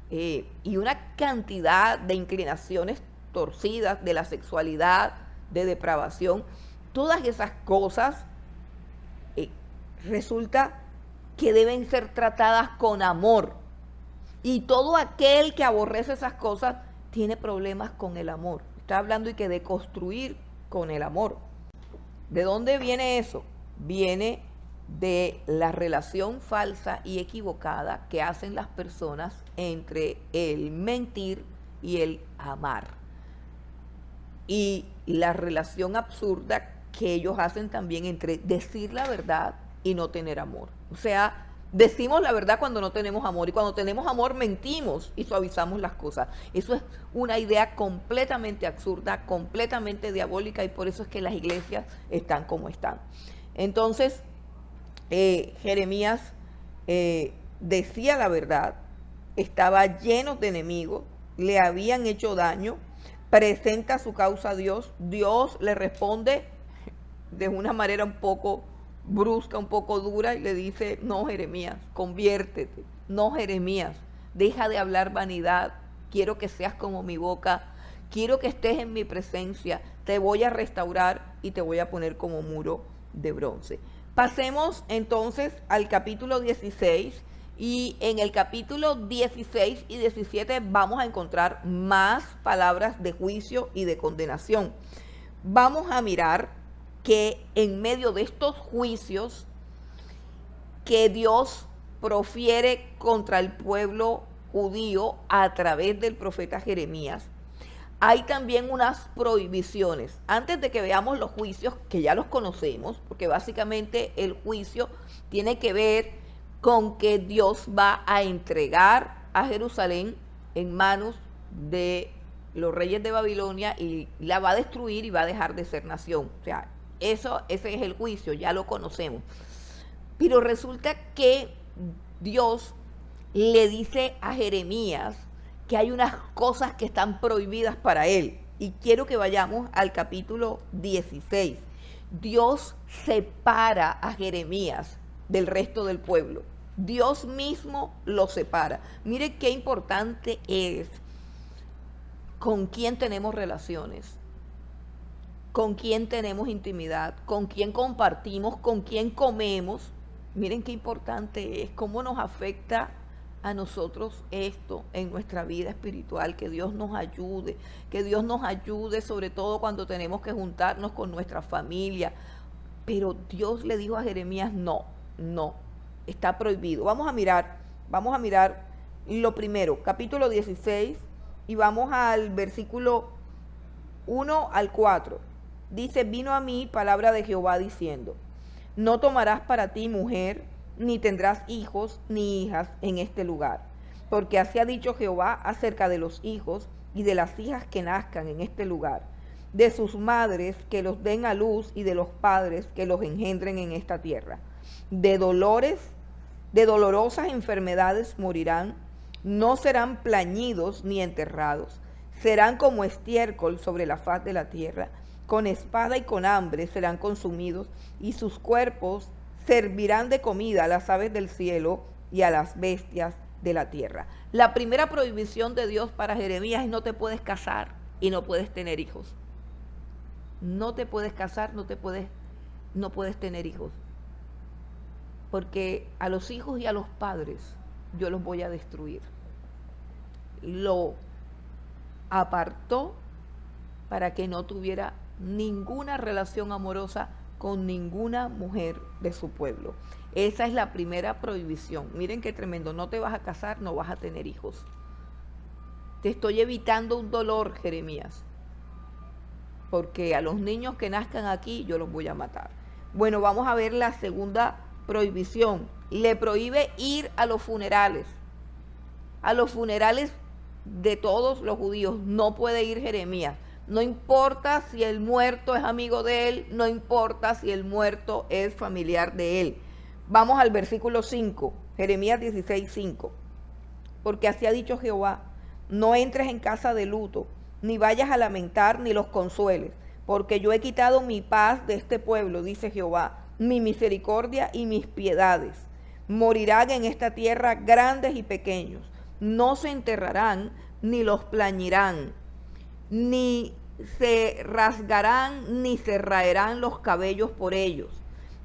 y una cantidad de inclinaciones torcidas de la sexualidad, de depravación, todas esas cosas resulta que deben ser tratadas con amor. Y todo aquel que aborrece esas cosas tiene problemas con el amor. Está hablando y que de construir con el amor. ¿De dónde viene eso? Viene de la relación falsa y equivocada que hacen las personas entre el mentir y el amar. Y la relación absurda que ellos hacen también entre decir la verdad y no tener amor. O sea, decimos la verdad cuando no tenemos amor, y cuando tenemos amor mentimos y suavizamos las cosas. Eso es una idea completamente absurda, completamente diabólica, y por eso es que las iglesias están como están. Entonces, Jeremías decía la verdad, estaba lleno de enemigos, le habían hecho daño, presenta su causa a Dios, Dios le responde de una manera un poco brusca, un poco dura, y le dice: no, Jeremías, conviértete, no, Jeremías, deja de hablar vanidad, quiero que seas como mi boca, quiero que estés en mi presencia, te voy a restaurar y te voy a poner como muro de bronce. Pasemos entonces al capítulo 16, y en el capítulo 16 y 17 vamos a encontrar más palabras de juicio y de condenación. Vamos a mirar que en medio de estos juicios que Dios profiere contra el pueblo judío a través del profeta Jeremías, hay también unas prohibiciones. Antes de que veamos los juicios, que ya los conocemos, porque básicamente el juicio tiene que ver con que Dios va a entregar a Jerusalén en manos de los reyes de Babilonia y la va a destruir y va a dejar de ser nación. O sea, ese es el juicio, ya lo conocemos. Pero resulta que Dios le dice a Jeremías que hay unas cosas que están prohibidas para él. Y quiero que vayamos al capítulo 16. Dios separa a Jeremías del resto del pueblo. Dios mismo lo separa. Mire qué importante es con quién tenemos relaciones, con quién tenemos intimidad, con quién compartimos, con quién comemos. Miren qué importante es, cómo nos afecta a nosotros esto en nuestra vida espiritual. Que Dios nos ayude, sobre todo cuando tenemos que juntarnos con nuestra familia. Pero Dios le dijo a Jeremías: no, está prohibido. Vamos a mirar lo primero, capítulo 16, y vamos al versículo 1 al 4. Dice: vino a mí palabra de Jehová diciendo: no tomarás para ti mujer ni tendrás hijos ni hijas en este lugar. Porque así ha dicho Jehová acerca de los hijos y de las hijas que nazcan en este lugar, de sus madres que los den a luz y de los padres que los engendren en esta tierra. De dolorosas enfermedades morirán, no serán plañidos ni enterrados, serán como estiércol sobre la faz de la tierra, con espada y con hambre serán consumidos, y sus cuerpos servirán de comida a las aves del cielo y a las bestias de la tierra. La primera prohibición de Dios para Jeremías es: no te puedes casar y no puedes tener hijos. No te puedes casar, no puedes tener hijos. Porque a los hijos y a los padres yo los voy a destruir. Lo apartó para que no tuviera ninguna relación amorosa con ninguna mujer de su pueblo. Esa es la primera prohibición. Miren qué tremendo: no te vas a casar, no vas a tener hijos. Te estoy evitando un dolor, Jeremías, porque a los niños que nazcan aquí yo los voy a matar. Bueno, vamos a ver la segunda prohibición. Le prohíbe ir a los funerales. A los funerales de todos los judíos no puede ir Jeremías. No importa si el muerto es amigo de él, no importa si el muerto es familiar de él. Vamos al versículo 5, Jeremías 16:5. Porque así ha dicho Jehová: no entres en casa de luto, ni vayas a lamentar, ni los consueles, porque yo he quitado mi paz de este pueblo, dice Jehová, mi misericordia y mis piedades. Morirán en esta tierra grandes y pequeños, no se enterrarán, ni los plañirán, ni se rasgarán, ni se raerán los cabellos por ellos,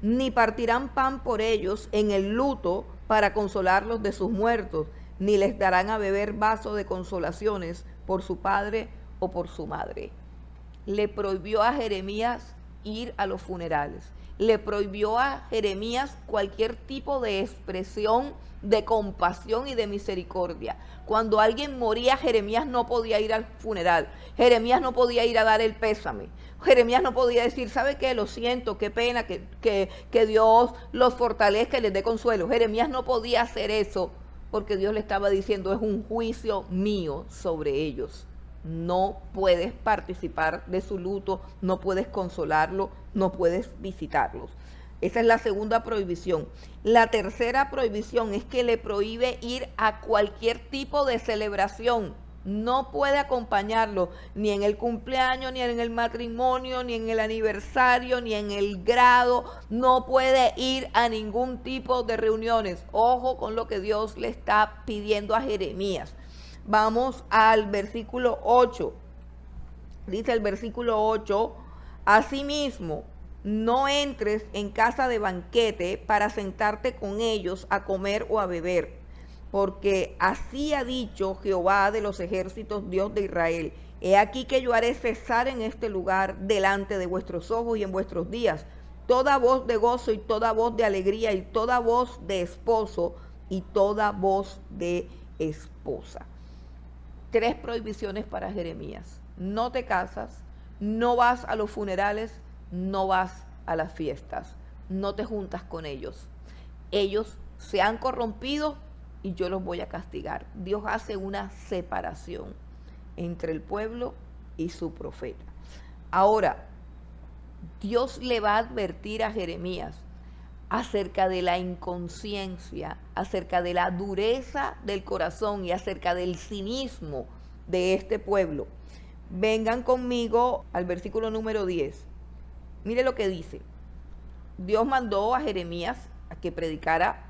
ni partirán pan por ellos en el luto para consolarlos de sus muertos, ni les darán a beber vaso de consolaciones por su padre o por su madre. Le prohibió a Jeremías ir a los funerales. Le prohibió a Jeremías cualquier tipo de expresión de compasión y de misericordia. Cuando alguien moría, Jeremías no podía ir al funeral. Jeremías no podía ir a dar el pésame. Jeremías no podía decir: ¿sabe qué? Lo siento, qué pena, que Dios los fortalezca y les dé consuelo. Jeremías no podía hacer eso porque Dios le estaba diciendo: es un juicio mío sobre ellos. No puedes participar de su luto, no puedes consolarlo, no puedes visitarlos. Esa es la segunda prohibición. La tercera prohibición es que le prohíbe ir a cualquier tipo de celebración. No puede acompañarlo ni en el cumpleaños, ni en el matrimonio, ni en el aniversario, ni en el grado. No puede ir a ningún tipo de reuniones. Ojo con lo que Dios le está pidiendo a Jeremías. Vamos al versículo 8. Dice el versículo 8: asimismo, no entres en casa de banquete para sentarte con ellos a comer o a beber, porque así ha dicho Jehová de los ejércitos, Dios de Israel: he aquí que yo haré cesar en este lugar delante de vuestros ojos y en vuestros días toda voz de gozo y toda voz de alegría y toda voz de esposo y toda voz de esposa. 3 prohibiciones para Jeremías: no te casas, no vas a los funerales, no vas a las fiestas, no te juntas con ellos. Ellos se han corrompido y yo los voy a castigar. Dios hace una separación entre el pueblo y su profeta. Ahora, Dios le va a advertir a Jeremías acerca de la inconsciencia, acerca de la dureza del corazón y acerca del cinismo de este pueblo. Vengan conmigo al versículo número 10. Mire lo que dice. Dios mandó a Jeremías a que predicara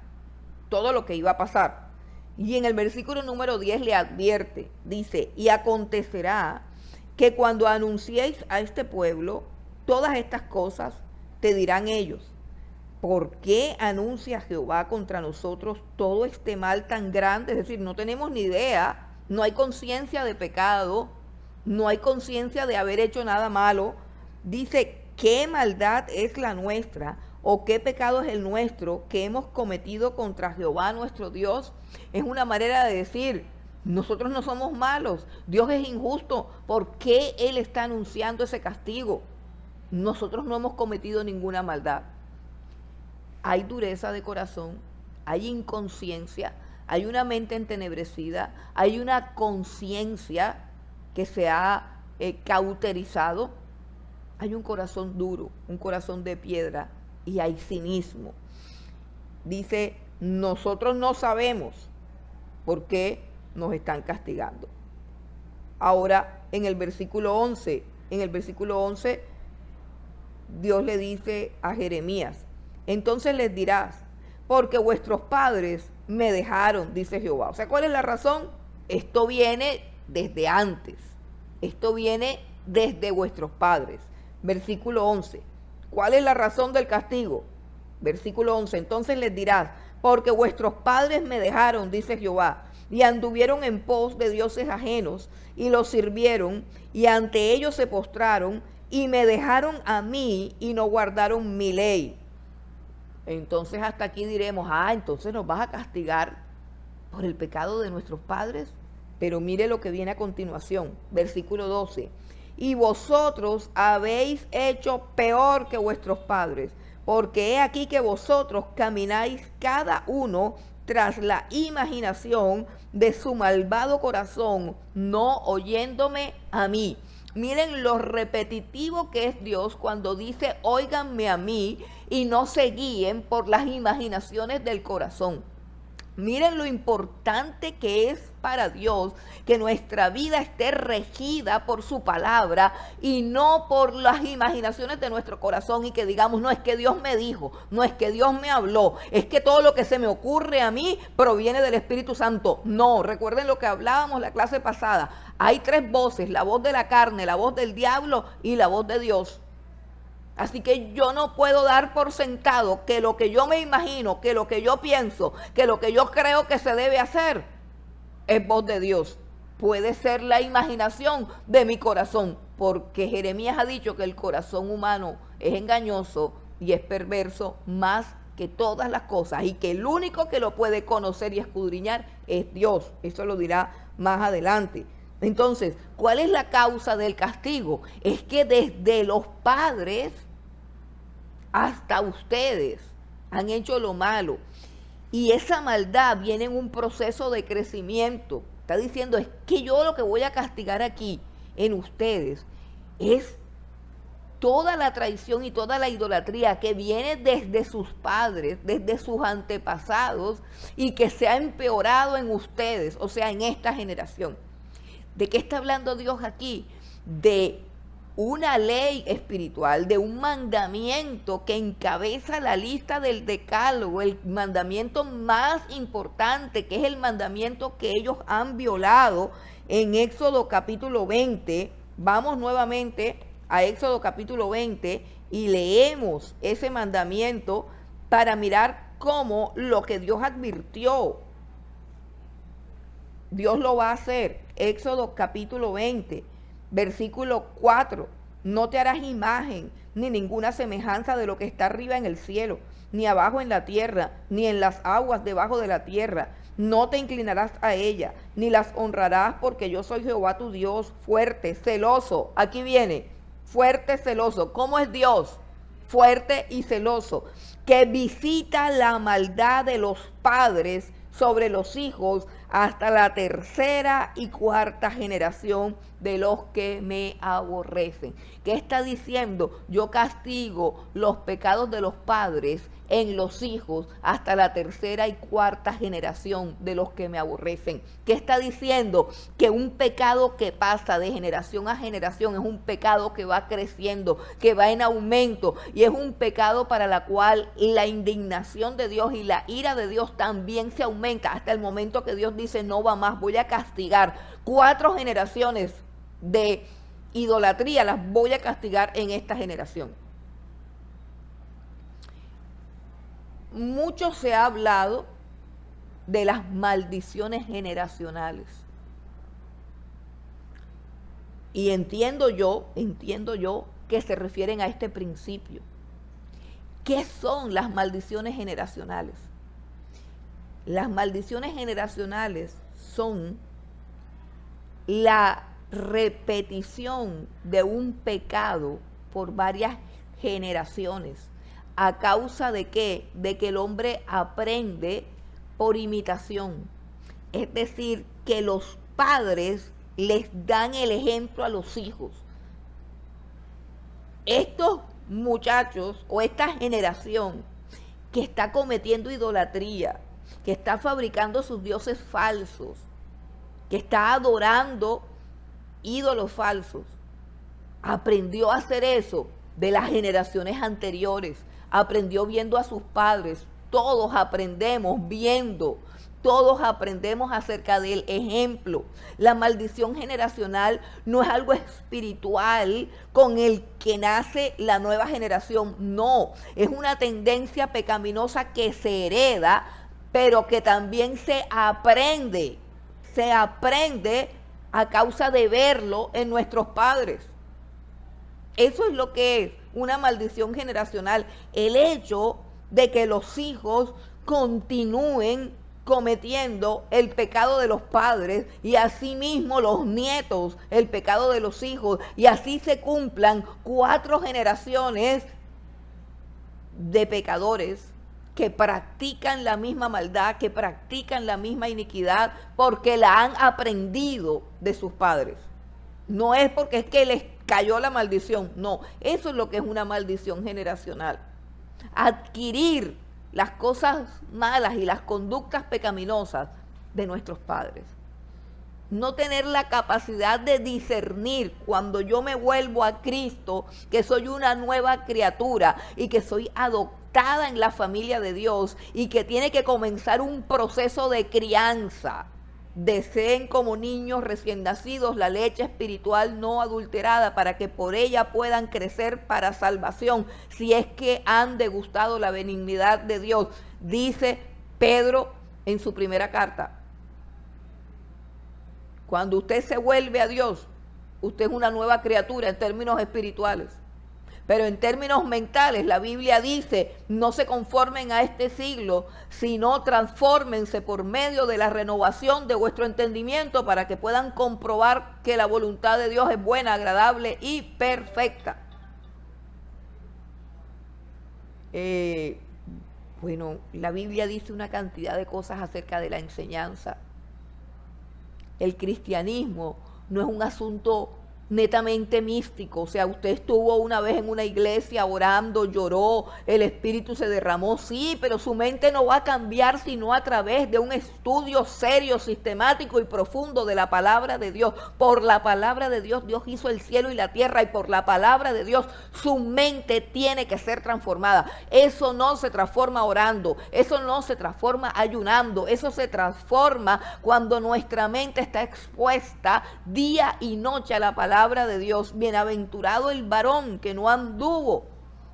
todo lo que iba a pasar. Y en el versículo número 10 le advierte, dice: y acontecerá que cuando anunciéis a este pueblo todas estas cosas, te dirán ellos: ¿por qué anuncia Jehová contra nosotros todo este mal tan grande? Es decir, no tenemos ni idea, no hay conciencia de pecado, no hay conciencia de haber hecho nada malo. Dice: ¿qué maldad es la nuestra? ¿O qué pecado es el nuestro que hemos cometido contra Jehová nuestro Dios? Es una manera de decir: nosotros no somos malos, Dios es injusto, ¿por qué Él está anunciando ese castigo? Nosotros no hemos cometido ninguna maldad. Hay dureza de corazón hay inconsciencia, hay una mente entenebrecida, hay una conciencia que se ha cauterizado, hay un corazón duro, un corazón de piedra y hay cinismo. Dice, nosotros no sabemos por qué nos están castigando. Ahora, en el versículo 11, Dios le dice a Jeremías, entonces les dirás, porque vuestros padres me dejaron, dice Jehová. O sea, ¿cuál es la razón? Esto viene desde antes, esto viene desde vuestros padres. Versículo 11, ¿cuál es la razón del castigo? Versículo 11, entonces les dirás, porque vuestros padres me dejaron, dice Jehová, y anduvieron en pos de dioses ajenos, y los sirvieron, y ante ellos se postraron, y me dejaron a mí, y no guardaron mi ley. Entonces hasta aquí diremos, entonces nos vas a castigar por el pecado de nuestros padres. Pero mire lo que viene a continuación, versículo 12. Y vosotros habéis hecho peor que vuestros padres, porque he aquí que vosotros camináis cada uno tras la imaginación de su malvado corazón, no oyéndome a mí. Miren lo repetitivo que es Dios cuando dice, óiganme a mí y no se guíen por las imaginaciones del corazón. Miren lo importante que es para Dios que nuestra vida esté regida por su palabra y no por las imaginaciones de nuestro corazón y que digamos, no es que Dios me dijo, no es que Dios me habló, es que todo lo que se me ocurre a mí proviene del Espíritu Santo. No, recuerden lo que hablábamos la clase pasada. Hay tres voces, la voz de la carne, la voz del diablo y la voz de Dios. Así que yo no puedo dar por sentado que lo que yo me imagino, que lo que yo pienso, que lo que yo creo que se debe hacer es voz de Dios. Puede ser la imaginación de mi corazón, porque Jeremías ha dicho que el corazón humano es engañoso y es perverso más que todas las cosas y que el único que lo puede conocer y escudriñar es Dios. Eso lo dirá más adelante. Entonces, ¿cuál es la causa del castigo? Es que desde los padres hasta ustedes han hecho lo malo. Y esa maldad viene en un proceso de crecimiento. Está diciendo, es que yo lo que voy a castigar aquí en ustedes es toda la traición y toda la idolatría que viene desde sus padres, desde sus antepasados y que se ha empeorado en ustedes, o sea, en esta generación. ¿De qué está hablando Dios aquí? De una ley espiritual, de un mandamiento que encabeza la lista del decálogo, el mandamiento más importante, que es el mandamiento que ellos han violado en Éxodo capítulo 20. Vamos nuevamente a Éxodo capítulo 20 y leemos ese mandamiento para mirar cómo lo que Dios advirtió, Dios lo va a hacer. Éxodo capítulo 20, versículo 4. No te harás imagen ni ninguna semejanza de lo que está arriba en el cielo, ni abajo en la tierra, ni en las aguas debajo de la tierra. No te inclinarás a ella, ni las honrarás, porque yo soy Jehová tu Dios, fuerte, celoso. Aquí viene, fuerte, celoso. ¿Cómo es Dios? Fuerte y celoso, que visita la maldad de los padres sobre los hijos hasta la tercera y cuarta generación de los que me aborrecen. ¿Qué está diciendo? Yo castigo los pecados de los padres en los hijos hasta la tercera y cuarta generación de los que me aborrecen. ¿Qué está diciendo? Que un pecado que pasa de generación a generación es un pecado que va creciendo, que va en aumento y es un pecado para la cual la indignación de Dios y la ira de Dios también se aumenta hasta el momento que Dios dice no va más, voy a castigar 4 generaciones de idolatría, las voy a castigar en esta generación. Mucho se ha hablado de las maldiciones generacionales. Y entiendo yo que se refieren a este principio. ¿Qué son las maldiciones generacionales? Las maldiciones generacionales son la repetición de un pecado por varias generaciones. ¿A causa de qué? De que el hombre aprende por imitación. Es decir, que los padres les dan el ejemplo a los hijos. Estos muchachos o esta generación que está cometiendo idolatría, que está fabricando sus dioses falsos, que está adorando ídolos falsos, aprendió a hacer eso de las generaciones anteriores, aprendió viendo a sus padres. Todos aprendemos viendo, todos aprendemos acerca del ejemplo. La maldición generacional no es algo espiritual con el que nace la nueva generación, no, es una tendencia pecaminosa que se hereda, pero que también se aprende a causa de verlo en nuestros padres. Eso es lo que es una maldición generacional, el hecho de que los hijos continúen cometiendo el pecado de los padres y asimismo los nietos el pecado de los hijos, y así se cumplan 4 generaciones de pecadores que practican la misma maldad, que practican la misma iniquidad, porque la han aprendido de sus padres. No es porque es que les cayó la maldición, no, eso es lo que es una maldición generacional. Adquirir las cosas malas y las conductas pecaminosas de nuestros padres. No tener la capacidad de discernir cuando yo me vuelvo a Cristo, que soy una nueva criatura y que soy adoptada en la familia de Dios y que tiene que comenzar un proceso de crianza. Deseen como niños recién nacidos la leche espiritual no adulterada para que por ella puedan crecer para salvación, si es que han degustado la benignidad de Dios, dice Pedro en su primera carta. Cuando usted se vuelve a Dios, usted es una nueva criatura en términos espirituales. Pero en términos mentales, la Biblia dice, no se conformen a este siglo, sino transfórmense por medio de la renovación de vuestro entendimiento para que puedan comprobar que la voluntad de Dios es buena, agradable y perfecta. Bueno, la Biblia dice una cantidad de cosas acerca de la enseñanza. El cristianismo no es un asunto netamente místico, o sea, usted estuvo una vez en una iglesia orando, lloró, el Espíritu se derramó, sí, pero su mente no va a cambiar sino a través de un estudio serio, sistemático y profundo de la palabra de Dios. Por la palabra de Dios, Dios hizo el cielo y la tierra, y por la palabra de Dios, su mente tiene que ser transformada. Eso no se transforma orando, eso no se transforma ayunando, eso se transforma cuando nuestra mente está expuesta día y noche a la palabra de Dios. Bienaventurado el varón que no anduvo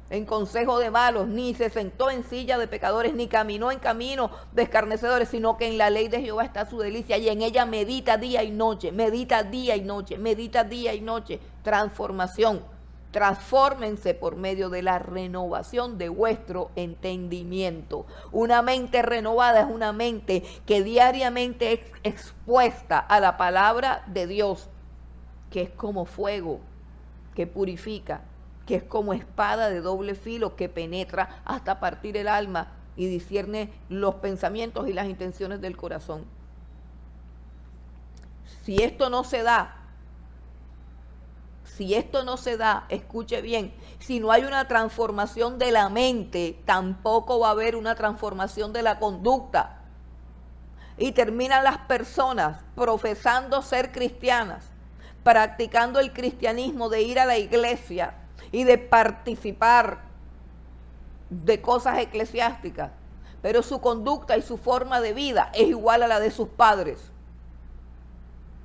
en consejo de malos, ni se sentó en silla de pecadores, ni caminó en camino de escarnecedores, sino que en la ley de Jehová está su delicia, y en ella medita día y noche, medita día y noche, medita día y noche. Transformación. Transfórmense por medio de la renovación de vuestro entendimiento. Una mente renovada es una mente que diariamente es expuesta a la palabra de Dios, que es como fuego, que purifica, que es como espada de doble filo, que penetra hasta partir el alma y discierne los pensamientos y las intenciones del corazón. Si esto no se da, escuche bien, si no hay una transformación de la mente, tampoco va a haber una transformación de la conducta. Y terminan las personas profesando ser cristianas, practicando el cristianismo de ir a la iglesia y de participar de cosas eclesiásticas, pero su conducta y su forma de vida es igual a la de sus padres.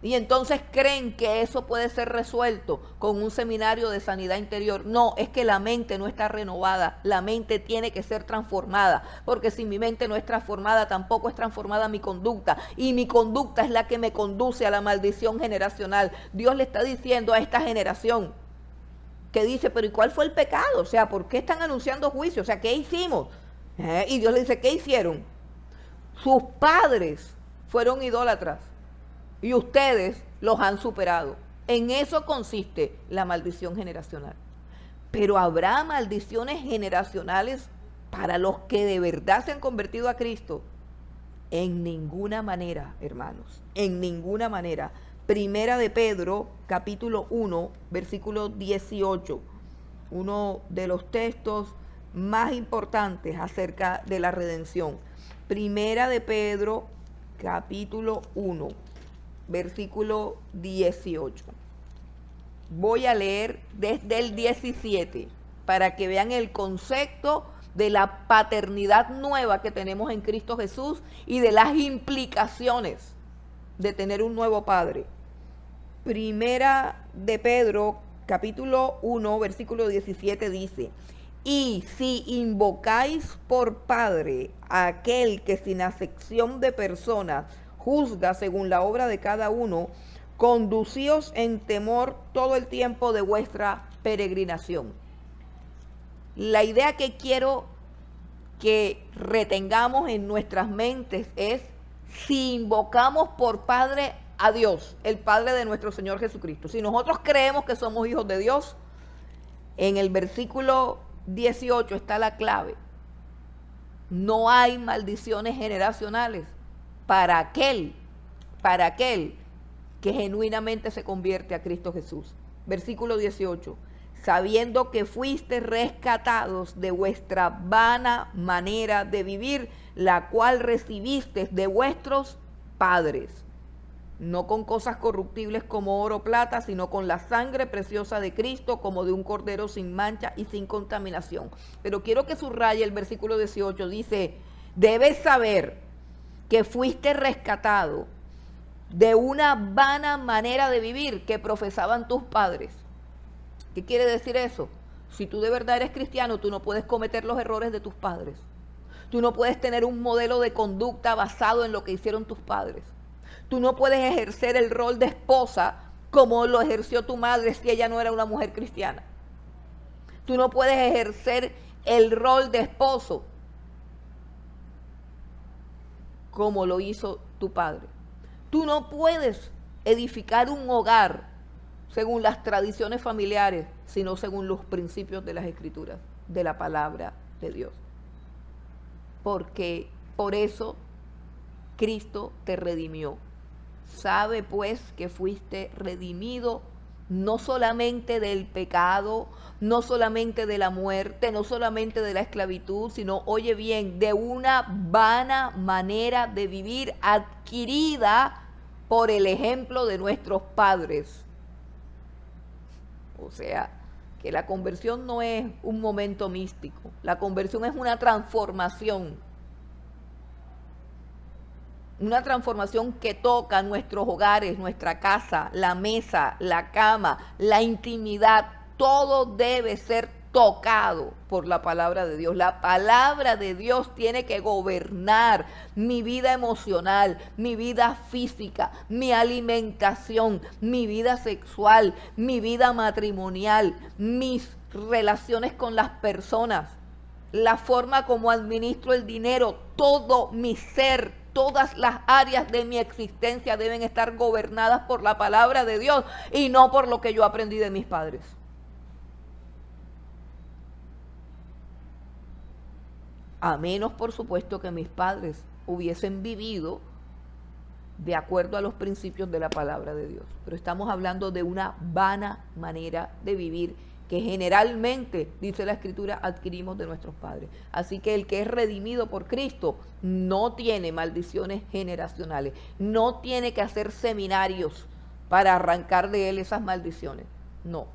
Y entonces creen que eso puede ser resuelto con un seminario de sanidad interior. No, es que la mente no está renovada, la mente tiene que ser transformada, porque si mi mente no es transformada, tampoco es transformada mi conducta, y mi conducta es la que me conduce a la maldición generacional. Dios le está diciendo a esta generación que dice, pero ¿y cuál fue el pecado? O sea, ¿por qué están anunciando juicio? O sea, ¿qué hicimos? Y Dios le dice, ¿qué hicieron? Sus padres fueron idólatras y ustedes los han superado. En eso consiste la maldición generacional. Pero habrá maldiciones generacionales para los que de verdad se han convertido a Cristo. En ninguna manera, hermanos, en ninguna manera. Primera de Pedro, capítulo 1, versículo 18, uno de los textos más importantes acerca de la redención. Primera de Pedro, capítulo 1, versículo 18. Voy a leer desde el 17 para que vean el concepto de la paternidad nueva que tenemos en Cristo Jesús y de las implicaciones de tener un nuevo Padre. Primera de Pedro, capítulo 1, versículo 17 dice: y si invocáis por Padre a aquel que sin acepción de personas juzga según la obra de cada uno, conducíos en temor todo el tiempo de vuestra peregrinación. La idea que quiero que retengamos en nuestras mentes es: si invocamos por Padre a Dios, el Padre de nuestro Señor Jesucristo, si nosotros creemos que somos hijos de Dios, en el versículo 18 está la clave. No hay maldiciones generacionales para aquel que genuinamente se convierte a Cristo Jesús. Versículo 18. Sabiendo que fuiste rescatados de vuestra vana manera de vivir, la cual recibisteis de vuestros padres, no con cosas corruptibles como oro o plata, sino con la sangre preciosa de Cristo, como de un cordero sin mancha y sin contaminación. Pero quiero que subraye el versículo 18, dice: debes saber que fuiste rescatado de una vana manera de vivir que profesaban tus padres. ¿Qué quiere decir eso? Si tú de verdad eres cristiano, tú no puedes cometer los errores de tus padres. Tú no puedes tener un modelo de conducta basado en lo que hicieron tus padres. Tú no puedes ejercer el rol de esposa como lo ejerció tu madre si ella no era una mujer cristiana. Tú no puedes ejercer el rol de esposo como lo hizo tu padre. Tú no puedes edificar un hogar según las tradiciones familiares, sino según los principios de las Escrituras, de la palabra de Dios. Porque por eso Cristo te redimió. Sabe pues que fuiste redimido no solamente del pecado, no solamente de la muerte, no solamente de la esclavitud, sino, oye bien, de una vana manera de vivir adquirida por el ejemplo de nuestros padres. O sea, que la conversión no es un momento místico, la conversión es una transformación que toca nuestros hogares, nuestra casa, la mesa, la cama, la intimidad. Todo debe ser tocado por la palabra de Dios. La palabra de Dios tiene que gobernar mi vida emocional, mi vida física, mi alimentación, mi vida sexual, mi vida matrimonial, mis relaciones con las personas, la forma como administro el dinero, todo mi ser. Todas las áreas de mi existencia deben estar gobernadas por la palabra de Dios y no por lo que yo aprendí de mis padres. A menos, por supuesto, que mis padres hubiesen vivido de acuerdo a los principios de la palabra de Dios. Pero estamos hablando de una vana manera de vivir que generalmente, dice la Escritura, adquirimos de nuestros padres. Así que el que es redimido por Cristo no tiene maldiciones generacionales, no tiene que hacer seminarios para arrancar de él esas maldiciones. No.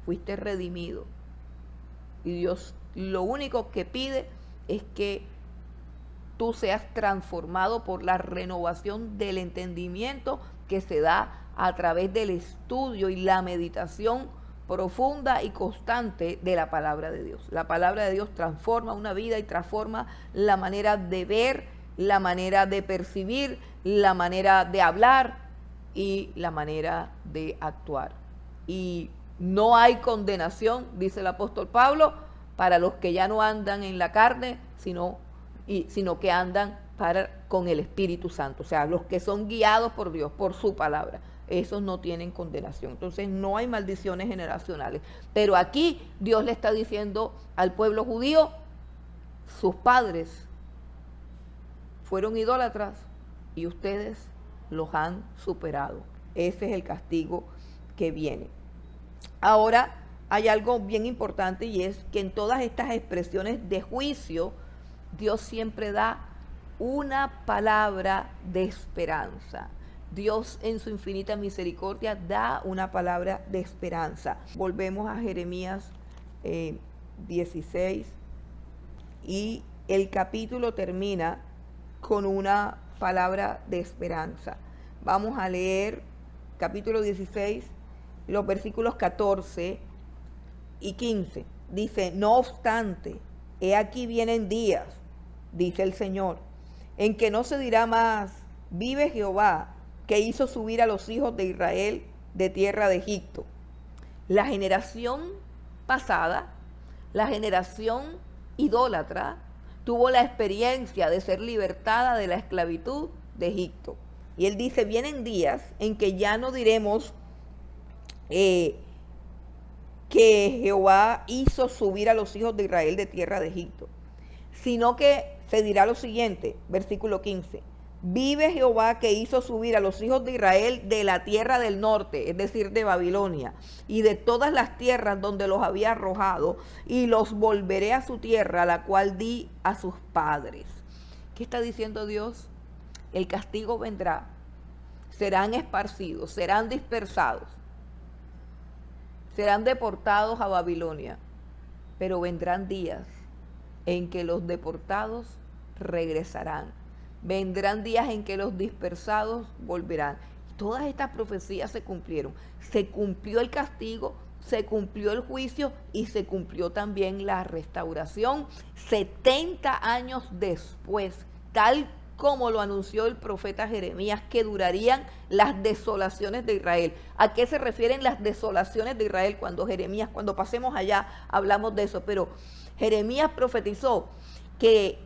Fuiste redimido. Y Dios lo único que pide es que tú seas transformado por la renovación del entendimiento que se da a través del estudio y la meditación profunda y constante de la palabra de Dios. La palabra de Dios transforma una vida y transforma la manera de ver, la manera de percibir, la manera de hablar y la manera de actuar. Y no hay condenación, dice el apóstol Pablo, para los que ya no andan en la carne, sino que andan con el Espíritu Santo. O sea, los que son guiados por Dios, por su palabra. Esos no tienen condenación. Entonces no hay maldiciones generacionales. Pero aquí Dios le está diciendo al pueblo judío: sus padres fueron idólatras y ustedes los han superado. Ese es el castigo que viene. Ahora hay algo bien importante, y es que en todas estas expresiones de juicio, Dios siempre da una palabra de esperanza. Dios en su infinita misericordia da una palabra de esperanza. Volvemos a Jeremías 16 y el capítulo termina con una palabra de esperanza. Vamos a leer capítulo 16, los versículos 14 y 15. Dice: no obstante, he aquí vienen días, dice el Señor, en que no se dirá más, vive Jehová, que hizo subir a los hijos de Israel de tierra de Egipto. La generación pasada, la generación idólatra, tuvo la experiencia de ser libertada de la esclavitud de Egipto. Y él dice: vienen días en que ya no diremos que Jehová hizo subir a los hijos de Israel de tierra de Egipto, sino que se dirá lo siguiente, versículo 15: vive Jehová, que hizo subir a los hijos de Israel de la tierra del norte, es decir, de Babilonia, y de todas las tierras donde los había arrojado, y los volveré a su tierra, la cual di a sus padres. ¿Qué está diciendo Dios? El castigo vendrá, serán esparcidos, serán dispersados, serán deportados a Babilonia, pero vendrán días en que los deportados regresarán. Vendrán días en que los dispersados volverán. Todas estas profecías se cumplieron. Se cumplió el castigo, se cumplió el juicio y se cumplió también la restauración 70 años después, tal como lo anunció el profeta Jeremías, que durarían las desolaciones de Israel. ¿A qué se refieren las desolaciones de Israel? Cuando Jeremías, cuando pasemos allá, hablamos de eso, pero Jeremías profetizó que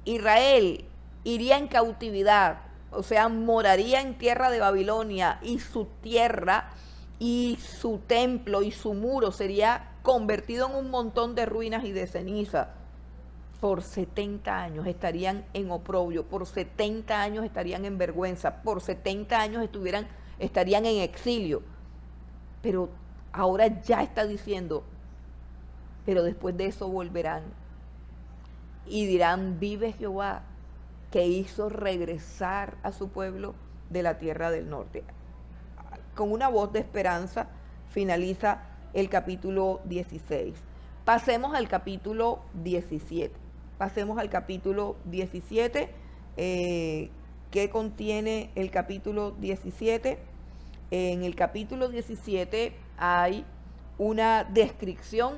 Israel iría en cautividad, o sea, moraría en tierra de Babilonia, y su tierra y su templo y su muro sería convertido en un montón de ruinas y de ceniza. Por 70 años estarían en oprobio, por 70 años estarían en vergüenza, por 70 años estarían en exilio. Pero ahora ya está diciendo: pero después de eso volverán y dirán: vive Jehová, que hizo regresar a su pueblo de la tierra del norte. Con una voz de esperanza finaliza el capítulo 16. Pasemos al capítulo 17. Pasemos al capítulo 17. ¿Qué contiene el capítulo 17? En el capítulo 17 hay una descripción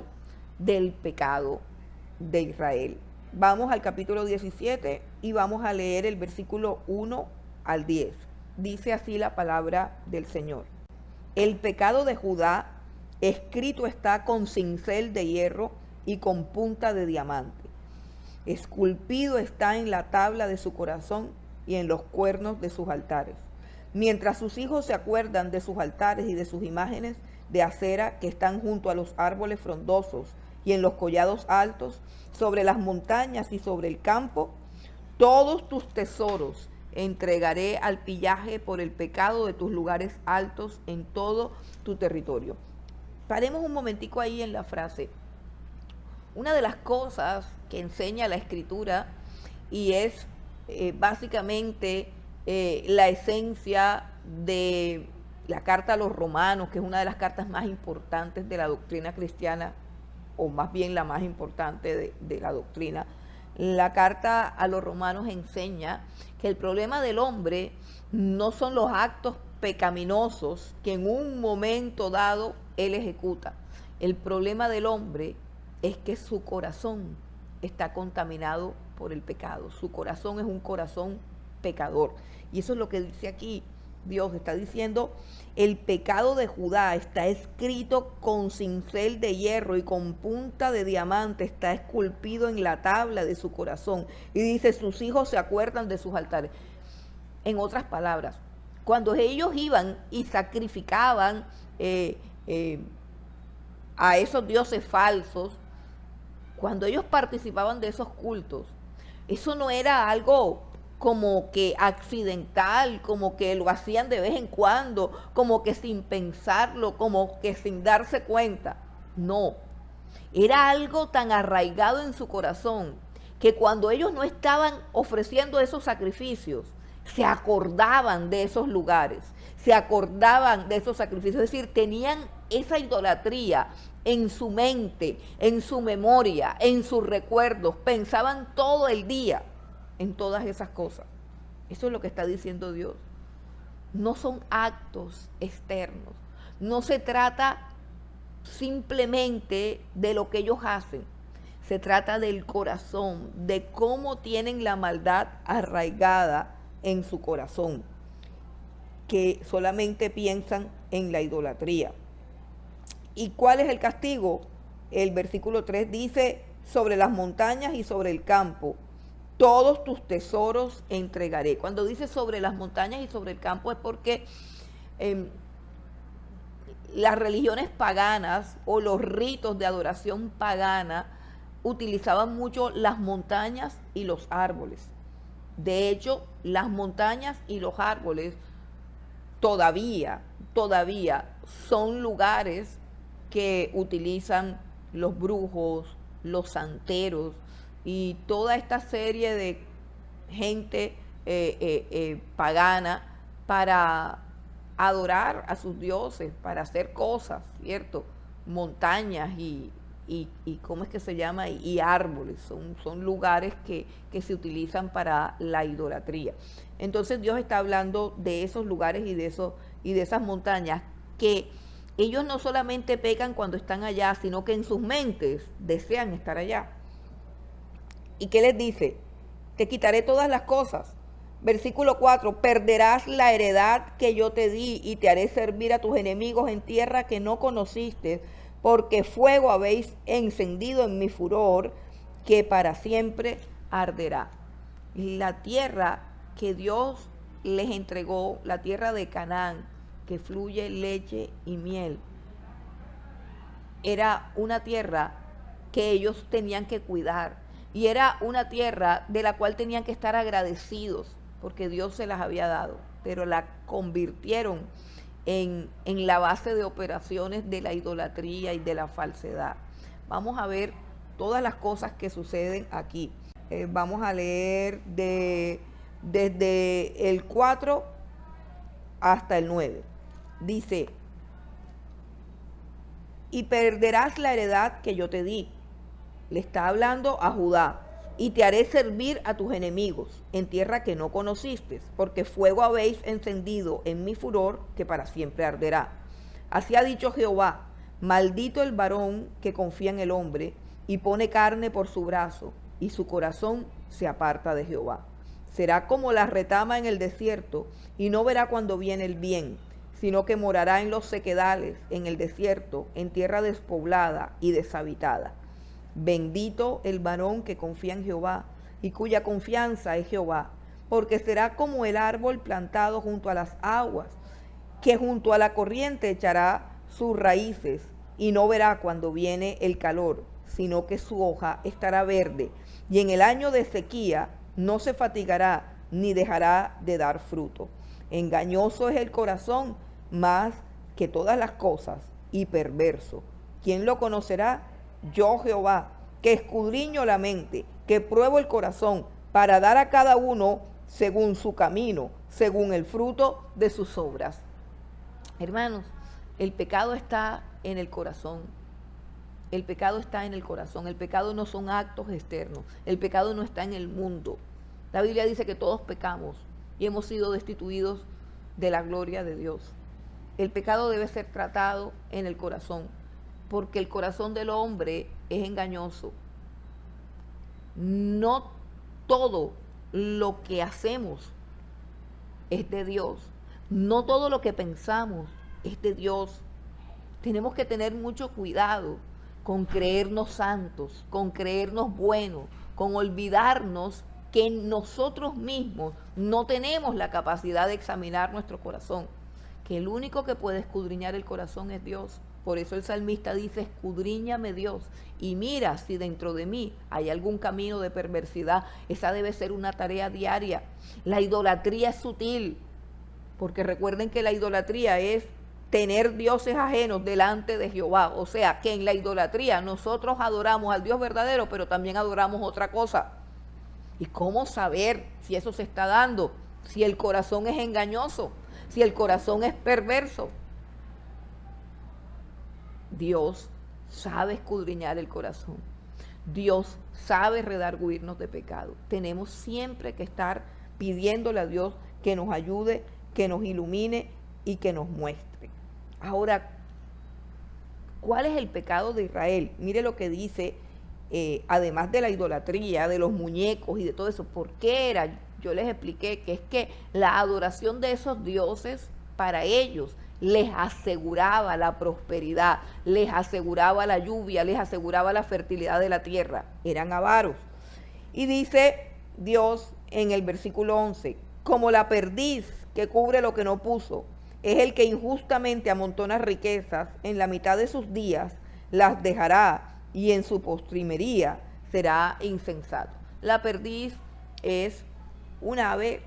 del pecado de Israel. Vamos al capítulo 17 y vamos a leer el versículo 1 al 10. Dice así la palabra del Señor: el pecado de Judá escrito está con cincel de hierro y con punta de diamante. Esculpido está en la tabla de su corazón y en los cuernos de sus altares. Mientras sus hijos se acuerdan de sus altares y de sus imágenes de acera que están junto a los árboles frondosos y en los collados altos, sobre las montañas y sobre el campo, todos tus tesoros entregaré al pillaje por el pecado de tus lugares altos en todo tu territorio. Paremos un momentico ahí en la frase. Una de las cosas que enseña la Escritura, y es básicamente la esencia de la carta a los Romanos, que es una de las cartas más importantes de la doctrina cristiana, o más bien la más importante de la doctrina. La carta a los Romanos enseña que el problema del hombre no son los actos pecaminosos que en un momento dado él ejecuta. El problema del hombre es que su corazón está contaminado por el pecado. Su corazón es un corazón pecador. Y eso es lo que dice aquí. Dios está diciendo: el pecado de Judá está escrito con cincel de hierro y con punta de diamante, está esculpido en la tabla de su corazón. Y dice: sus hijos se acuerdan de sus altares. En otras palabras, cuando ellos iban y sacrificaban a esos dioses falsos, cuando ellos participaban de esos cultos, eso no era algo como que accidental, como que lo hacían de vez en cuando, como que sin pensarlo, como que sin darse cuenta. No, era algo tan arraigado en su corazón que cuando ellos no estaban ofreciendo esos sacrificios, se acordaban de esos lugares, se acordaban de esos sacrificios, es decir, tenían esa idolatría en su mente, en su memoria, en sus recuerdos, pensaban todo el día en todas esas cosas. Eso es lo que está diciendo Dios. No son actos externos, no se trata simplemente de lo que ellos hacen, se trata del corazón, de cómo tienen la maldad arraigada en su corazón, que solamente piensan en la idolatría. ¿Y cuál es el castigo? El versículo 3 dice, sobre las montañas y sobre el campo, todos tus tesoros entregaré. Cuando dice sobre las montañas y sobre el campo es porque las religiones paganas o los ritos de adoración pagana utilizaban mucho las montañas y los árboles. De hecho, las montañas y los árboles todavía son lugares que utilizan los brujos, los santeros y toda esta serie de gente pagana para adorar a sus dioses, para hacer cosas, ¿cierto? Montañas y ¿cómo es que se llama? Y árboles, son lugares que se utilizan para la idolatría. Entonces Dios está hablando de esos lugares y de esas montañas que ellos no solamente pecan cuando están allá, sino que en sus mentes desean estar allá. ¿Y qué les dice? Te quitaré todas las cosas. Versículo 4, perderás la heredad que yo te di y te haré servir a tus enemigos en tierra que no conociste, porque fuego habéis encendido en mi furor, que para siempre arderá. La tierra que Dios les entregó, la tierra de Canaán, que fluye leche y miel, era una tierra que ellos tenían que cuidar y era una tierra de la cual tenían que estar agradecidos porque Dios se las había dado, pero la convirtieron en la base de operaciones de la idolatría y de la falsedad. Vamos a ver todas las cosas que suceden aquí. Vamos a leer desde el 4 hasta el 9. Dice, y perderás la heredad que yo te di. Le está hablando a Judá. Y te haré servir a tus enemigos en tierra que no conociste, porque fuego habéis encendido en mi furor, que para siempre arderá. Así ha dicho Jehová, maldito el varón que confía en el hombre y pone carne por su brazo, y su corazón se aparta de Jehová. Será como la retama en el desierto, y no verá cuando viene el bien, sino que morará en los sequedales, en el desierto, en tierra despoblada y deshabitada. Bendito el varón que confía en Jehová y cuya confianza es Jehová, porque será como el árbol plantado junto a las aguas, que junto a la corriente echará sus raíces y no verá cuando viene el calor, sino que su hoja estará verde, y en el año de sequía no se fatigará ni dejará de dar fruto. Engañoso es el corazón más que todas las cosas y perverso. ¿Quién lo conocerá? Yo Jehová, que escudriño la mente, que pruebo el corazón, para dar a cada uno según su camino, según el fruto de sus obras. Hermanos, el pecado está en el corazón. El pecado está en el corazón. El pecado no son actos externos. El pecado no está en el mundo. La Biblia dice que todos pecamos y hemos sido destituidos de la gloria de Dios. El pecado debe ser tratado en el corazón, porque el corazón del hombre es engañoso. No todo lo que hacemos es de Dios. No todo lo que pensamos es de Dios. Tenemos que tener mucho cuidado con creernos santos, con creernos buenos, con olvidarnos que nosotros mismos no tenemos la capacidad de examinar nuestro corazón, que el único que puede escudriñar el corazón es Dios. Por eso el salmista dice, escudriñame Dios, y mira si dentro de mí hay algún camino de perversidad. Esa debe ser una tarea diaria. La idolatría es sutil, porque recuerden que la idolatría es tener dioses ajenos delante de Jehová. O sea, que en la idolatría nosotros adoramos al Dios verdadero, pero también adoramos otra cosa. ¿Y cómo saber si eso se está dando? Si el corazón es engañoso, si el corazón es perverso. Dios sabe escudriñar el corazón. Dios sabe redarguirnos de pecado. Tenemos siempre que estar pidiéndole a Dios que nos ayude, que nos ilumine y que nos muestre. Ahora, ¿cuál es el pecado de Israel? Mire lo que dice, además de la idolatría, de los muñecos y de todo eso. ¿Por qué era? Yo les expliqué que es que la adoración de esos dioses para ellos les aseguraba la prosperidad, les aseguraba la lluvia, les aseguraba la fertilidad de la tierra. Eran avaros. Y dice Dios en el versículo 11, como la perdiz que cubre lo que no puso, es el que injustamente amontona riquezas, en la mitad de sus días las dejará y en su postrimería será insensato. La perdiz es un ave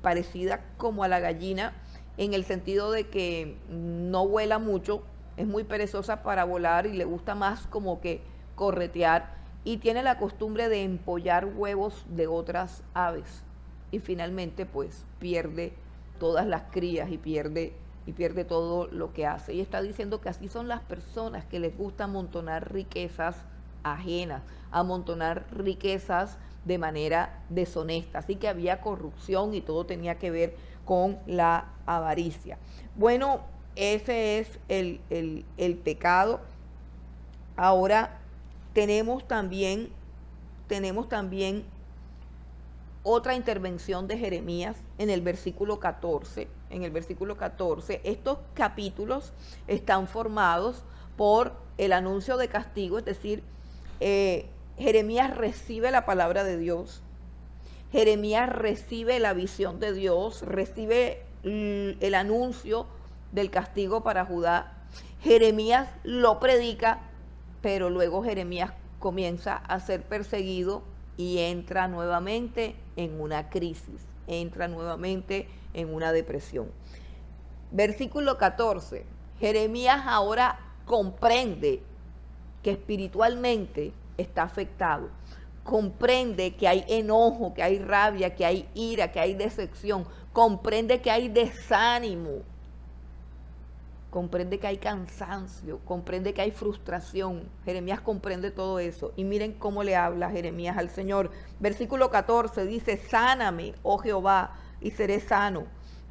parecida como a la gallina, en el sentido de que no vuela mucho, es muy perezosa para volar y le gusta más como que corretear, y tiene la costumbre de empollar huevos de otras aves y finalmente pues pierde todas las crías y pierde todo lo que hace. Y está diciendo que así son las personas que les gusta amontonar riquezas ajenas, amontonar riquezas de manera deshonesta. Así que había corrupción y todo tenía que ver con la avaricia. Bueno, ese es el pecado. Ahora tenemos también otra intervención de Jeremías en el versículo 14. En el versículo 14, estos capítulos están formados por el anuncio de castigo, es decir, Jeremías recibe la palabra de Dios, Jeremías recibe la visión de Dios, recibe el anuncio del castigo para Judá. Jeremías lo predica, pero luego Jeremías comienza a ser perseguido y entra nuevamente en una crisis, entra nuevamente en una depresión. Versículo 14, Jeremías ahora comprende que espiritualmente está afectado, comprende que hay enojo, que hay rabia, que hay ira, que hay decepción, comprende que hay desánimo, comprende que hay cansancio, comprende que hay frustración. Jeremías comprende todo eso. Y miren cómo le habla Jeremías al Señor. Versículo 14 dice, sáname, oh Jehová, y seré sano.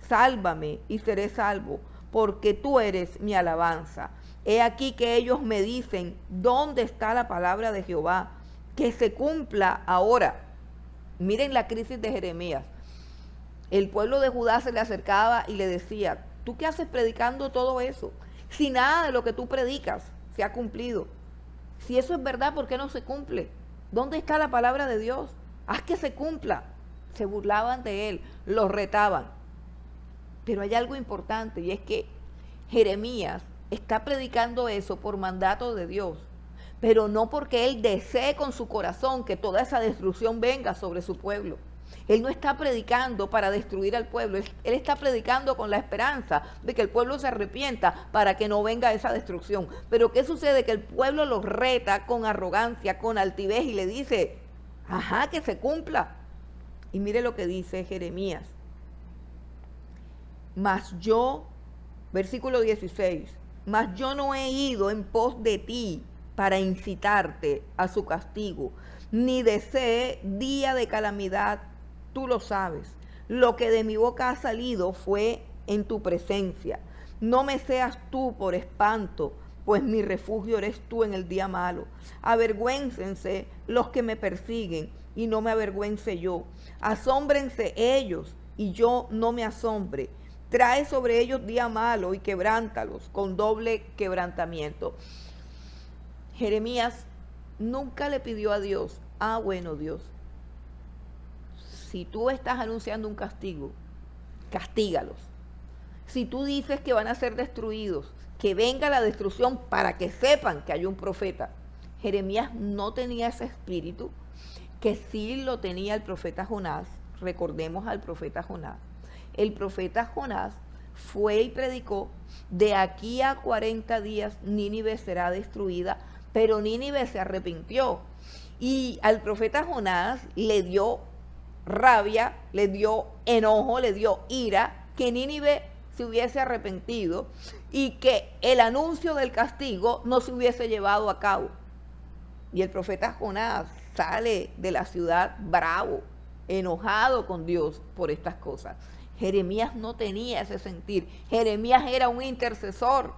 Sálvame y seré salvo, porque tú eres mi alabanza. He aquí que ellos me dicen, ¿dónde está la palabra de Jehová? Que se cumpla ahora. Miren la crisis de Jeremías. El pueblo de Judá se le acercaba y le decía, ¿tú qué haces predicando todo eso? Si nada de lo que tú predicas se ha cumplido. Si eso es verdad, ¿por qué no se cumple? ¿Dónde está la palabra de Dios? Haz que se cumpla. Se burlaban de él, lo retaban. Pero hay algo importante, y es que Jeremías está predicando eso por mandato de Dios, pero no porque él desee con su corazón que toda esa destrucción venga sobre su pueblo. Él no está predicando para destruir al pueblo, él está predicando con la esperanza de que el pueblo se arrepienta para que no venga esa destrucción. Pero ¿qué sucede? Que el pueblo lo reta con arrogancia, con altivez y le dice, ajá, que se cumpla. Y mire lo que dice Jeremías. Mas yo, versículo 16, mas yo no he ido en pos de ti para incitarte a su castigo, ni desee día de calamidad, tú lo sabes. Lo que de mi boca ha salido fue en tu presencia. No me seas tú por espanto, pues mi refugio eres tú en el día malo. Avergüéncense los que me persiguen y no me avergüence yo. Asómbrense ellos y yo no me asombre. Trae sobre ellos día malo y quebrántalos con doble quebrantamiento. Jeremías nunca le pidió a Dios, bueno Dios, si tú estás anunciando un castigo, castígalos. si tú dices que van a ser destruidos, que venga la destrucción para que sepan que hay un profeta. Jeremías no tenía ese espíritu, que sí lo tenía el profeta Jonás. Recordemos al profeta Jonás. El profeta Jonás fue y predicó: de aquí a 40 días Nínive será destruida, pero Nínive se arrepintió. Y al profeta Jonás le dio rabia, le dio enojo, le dio ira, que Nínive se hubiese arrepentido y que el anuncio del castigo no se hubiese llevado a cabo. Y el profeta Jonás sale de la ciudad bravo, enojado con Dios por estas cosas. Jeremías no tenía ese sentir. Jeremías era un intercesor.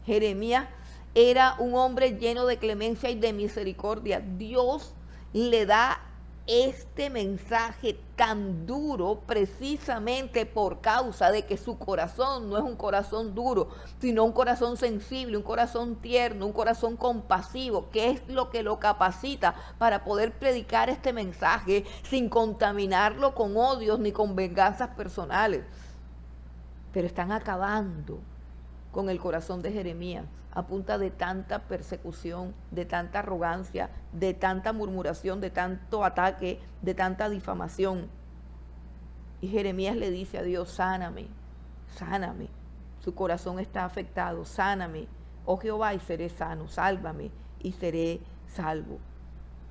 Jeremías era un hombre lleno de clemencia y de misericordia. Dios le da este mensaje tan duro precisamente por causa de que su corazón no es un corazón duro, sino un corazón sensible, un corazón tierno, un corazón compasivo, que es lo que lo capacita para poder predicar este mensaje sin contaminarlo con odios ni con venganzas personales. Pero están acabando con el corazón de Jeremías a punta de tanta persecución, de tanta arrogancia, de tanta murmuración, de tanto ataque, de tanta difamación. Y Jeremías le dice a Dios: sáname, sáname. Su corazón está afectado, sáname, oh Jehová, y seré sano, sálvame y seré salvo.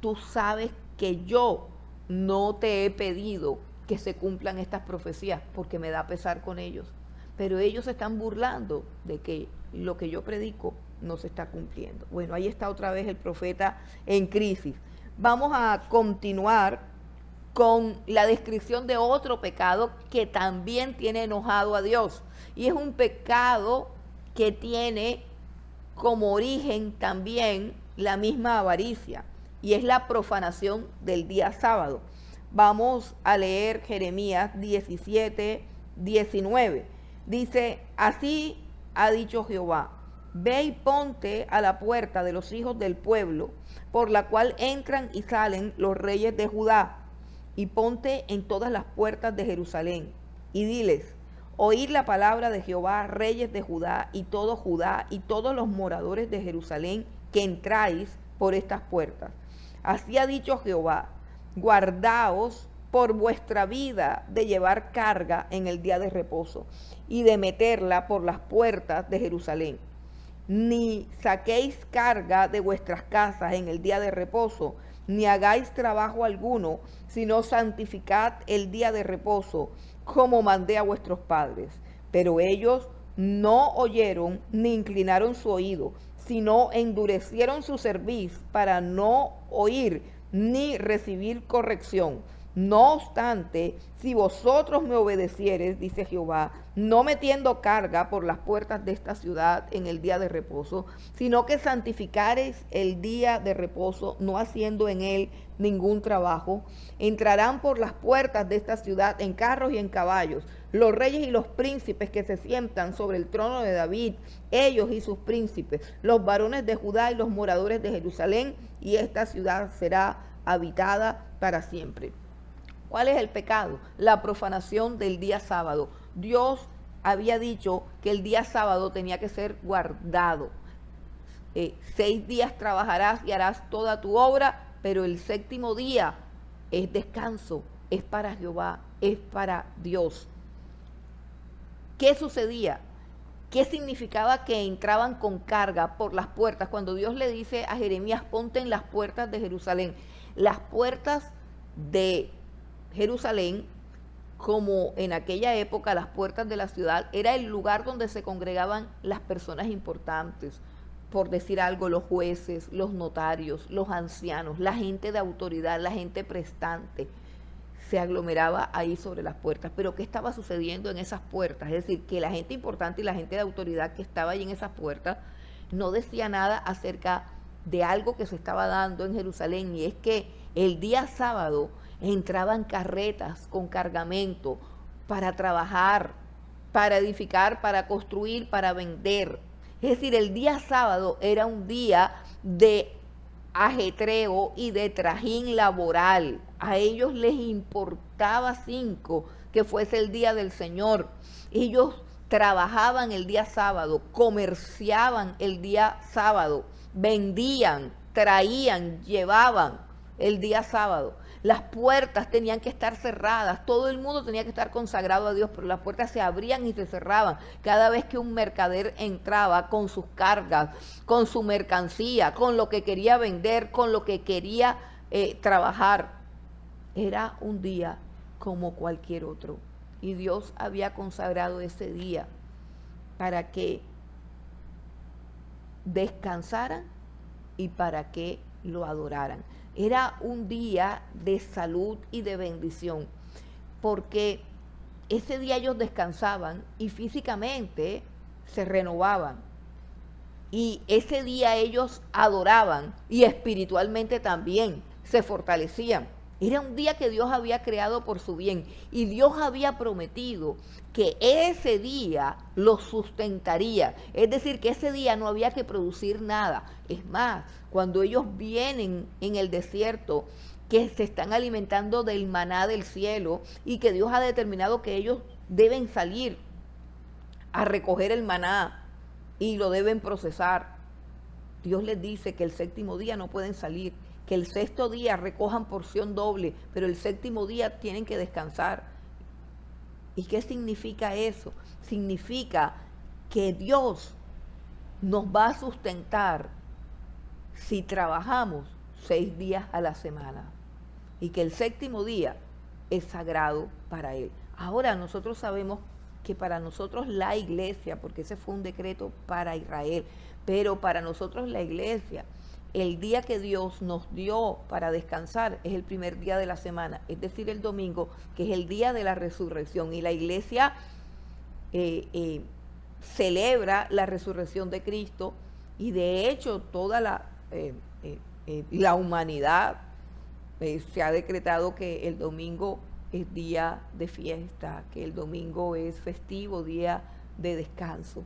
Tú sabes que yo no te he pedido que se cumplan estas profecías porque me da pesar con ellos, pero ellos se están burlando de que lo que yo predico no se está cumpliendo. Bueno, ahí está otra vez el profeta en crisis. Vamos a continuar con la descripción de otro pecado que también tiene enojado a Dios. Y es un pecado que tiene como origen también la misma avaricia, y es la profanación del día sábado. Vamos a leer Jeremías 17, 19. Dice: así ha dicho Jehová, ve y ponte a la puerta de los hijos del pueblo, por la cual entran y salen los reyes de Judá, y ponte en todas las puertas de Jerusalén, y diles: oíd la palabra de Jehová, reyes de Judá, y todos los moradores de Jerusalén, que entráis por estas puertas. Así ha dicho Jehová: guardaos por vuestra vida de llevar carga en el día de reposo, y de meterla por las puertas de Jerusalén. Ni saquéis carga de vuestras casas en el día de reposo, ni hagáis trabajo alguno, sino santificad el día de reposo, como mandé a vuestros padres. Pero ellos no oyeron ni inclinaron su oído, sino endurecieron su cerviz para no oír ni recibir corrección. No obstante, si vosotros me obedeciereis, dice Jehová, no metiendo carga por las puertas de esta ciudad en el día de reposo, sino que santificareis el día de reposo, no haciendo en él ningún trabajo, entrarán por las puertas de esta ciudad en carros y en caballos, los reyes y los príncipes que se sientan sobre el trono de David, ellos y sus príncipes, los varones de Judá y los moradores de Jerusalén, y esta ciudad será habitada para siempre. ¿Cuál es el pecado? La profanación del día sábado. Dios había dicho que el día sábado tenía que ser guardado. 6 días trabajarás y harás toda tu obra, pero el séptimo día es descanso, es para Jehová, es para Dios. ¿Qué sucedía? ¿Qué significaba que entraban con carga por las puertas? Cuando Dios le dice a Jeremías: ponte en las puertas de Jerusalén. Las puertas de Jerusalén, como en aquella época las puertas de la ciudad, era el lugar donde se congregaban las personas importantes, por decir algo, los jueces, los notarios, los ancianos, la gente de autoridad, la gente prestante, se aglomeraba ahí sobre las puertas. Pero ¿qué estaba sucediendo en esas puertas? Es decir, que la gente importante y la gente de autoridad que estaba ahí en esas puertas no decía nada acerca de algo que se estaba dando en Jerusalén, y es que el día sábado entraban carretas con cargamento para trabajar, para edificar, para construir, para vender. Es decir, el día sábado era un día de ajetreo y de trajín laboral. A ellos les importaba 5 que fuese el día del Señor. Ellos trabajaban el día sábado, comerciaban el día sábado, vendían, traían, llevaban el día sábado. Las puertas tenían que estar cerradas, todo el mundo tenía que estar consagrado a Dios, pero las puertas se abrían y se cerraban cada vez que un mercader entraba con sus cargas, con su mercancía, con lo que quería vender, con lo que quería trabajar. Era un día como cualquier otro. Y Dios había consagrado ese día para que descansaran y para que lo adoraran. Era un día de salud y de bendición, porque ese día ellos descansaban y físicamente se renovaban. Y ese día ellos adoraban y espiritualmente también se fortalecían. Era un día que Dios había creado por su bien y Dios había prometido que ese día los sustentaría. Es decir, que ese día no había que producir nada. Es más, cuando ellos vienen en el desierto, que se están alimentando del maná del cielo y que Dios ha determinado que ellos deben salir a recoger el maná y lo deben procesar, Dios les dice que el séptimo día no pueden salir, que el sexto día recojan porción doble, pero el séptimo día tienen que descansar. ¿Y qué significa eso? Significa que Dios nos va a sustentar si trabajamos 6 días a la semana y que el séptimo día es sagrado para Él. Ahora nosotros sabemos que para nosotros la iglesia, porque ese fue un decreto para Israel, pero para nosotros la iglesia, el día que Dios nos dio para descansar es el primer día de la semana, es decir, el domingo, que es el día de la resurrección. Y la iglesia celebra la resurrección de Cristo y de hecho toda la humanidad se ha decretado que el domingo es día de fiesta, que el domingo es festivo, día de descanso,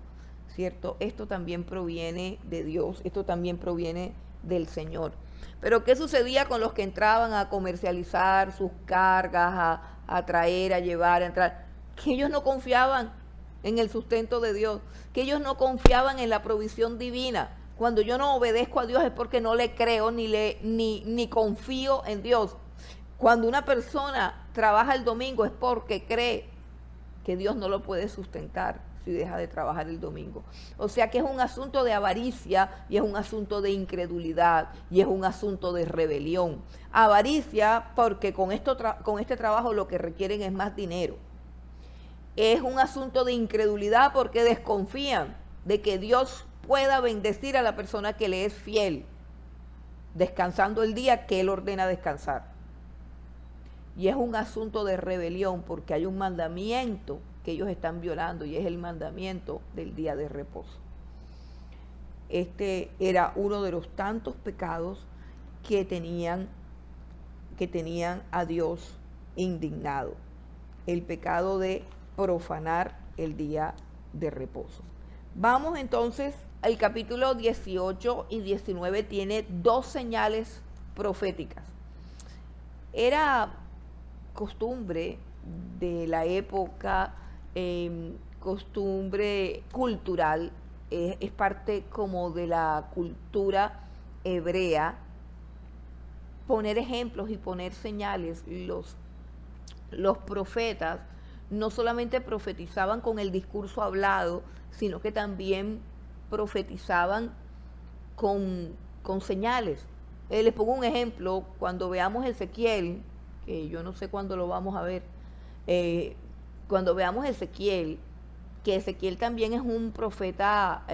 ¿cierto? Esto también proviene de Dios, esto también proviene del Señor. Pero ¿qué sucedía con los que entraban a comercializar sus cargas, a traer, a llevar, a entrar? Que ellos no confiaban en el sustento de Dios, que ellos no confiaban en la provisión divina. Cuando yo no obedezco a Dios es porque no le creo ni confío en Dios. Cuando una persona trabaja el domingo es porque cree que Dios no lo puede sustentar si deja de trabajar el domingo. O sea que es un asunto de avaricia y es un asunto de incredulidad y es un asunto de rebelión. Avaricia porque con este trabajo lo que requieren es más dinero. Es un asunto de incredulidad porque desconfían de que Dios pueda bendecir a la persona que le es fiel, descansando el día que Él ordena descansar. Y es un asunto de rebelión porque hay un mandamiento que ellos están violando y es el mandamiento del día de reposo. Este era uno de los tantos pecados que tenían a Dios indignado. El pecado de profanar el día de reposo. Vamos entonces al capítulo 18 y 19, tiene 2 señales proféticas. Era costumbre de la época, costumbre cultural, es parte como de la cultura hebrea, poner ejemplos y poner señales. Los profetas no solamente profetizaban con el discurso hablado, sino que también profetizaban con señales. Les pongo un ejemplo, cuando veamos Ezequiel, que yo no sé cuándo lo vamos a ver, cuando veamos Ezequiel, que Ezequiel también es un profeta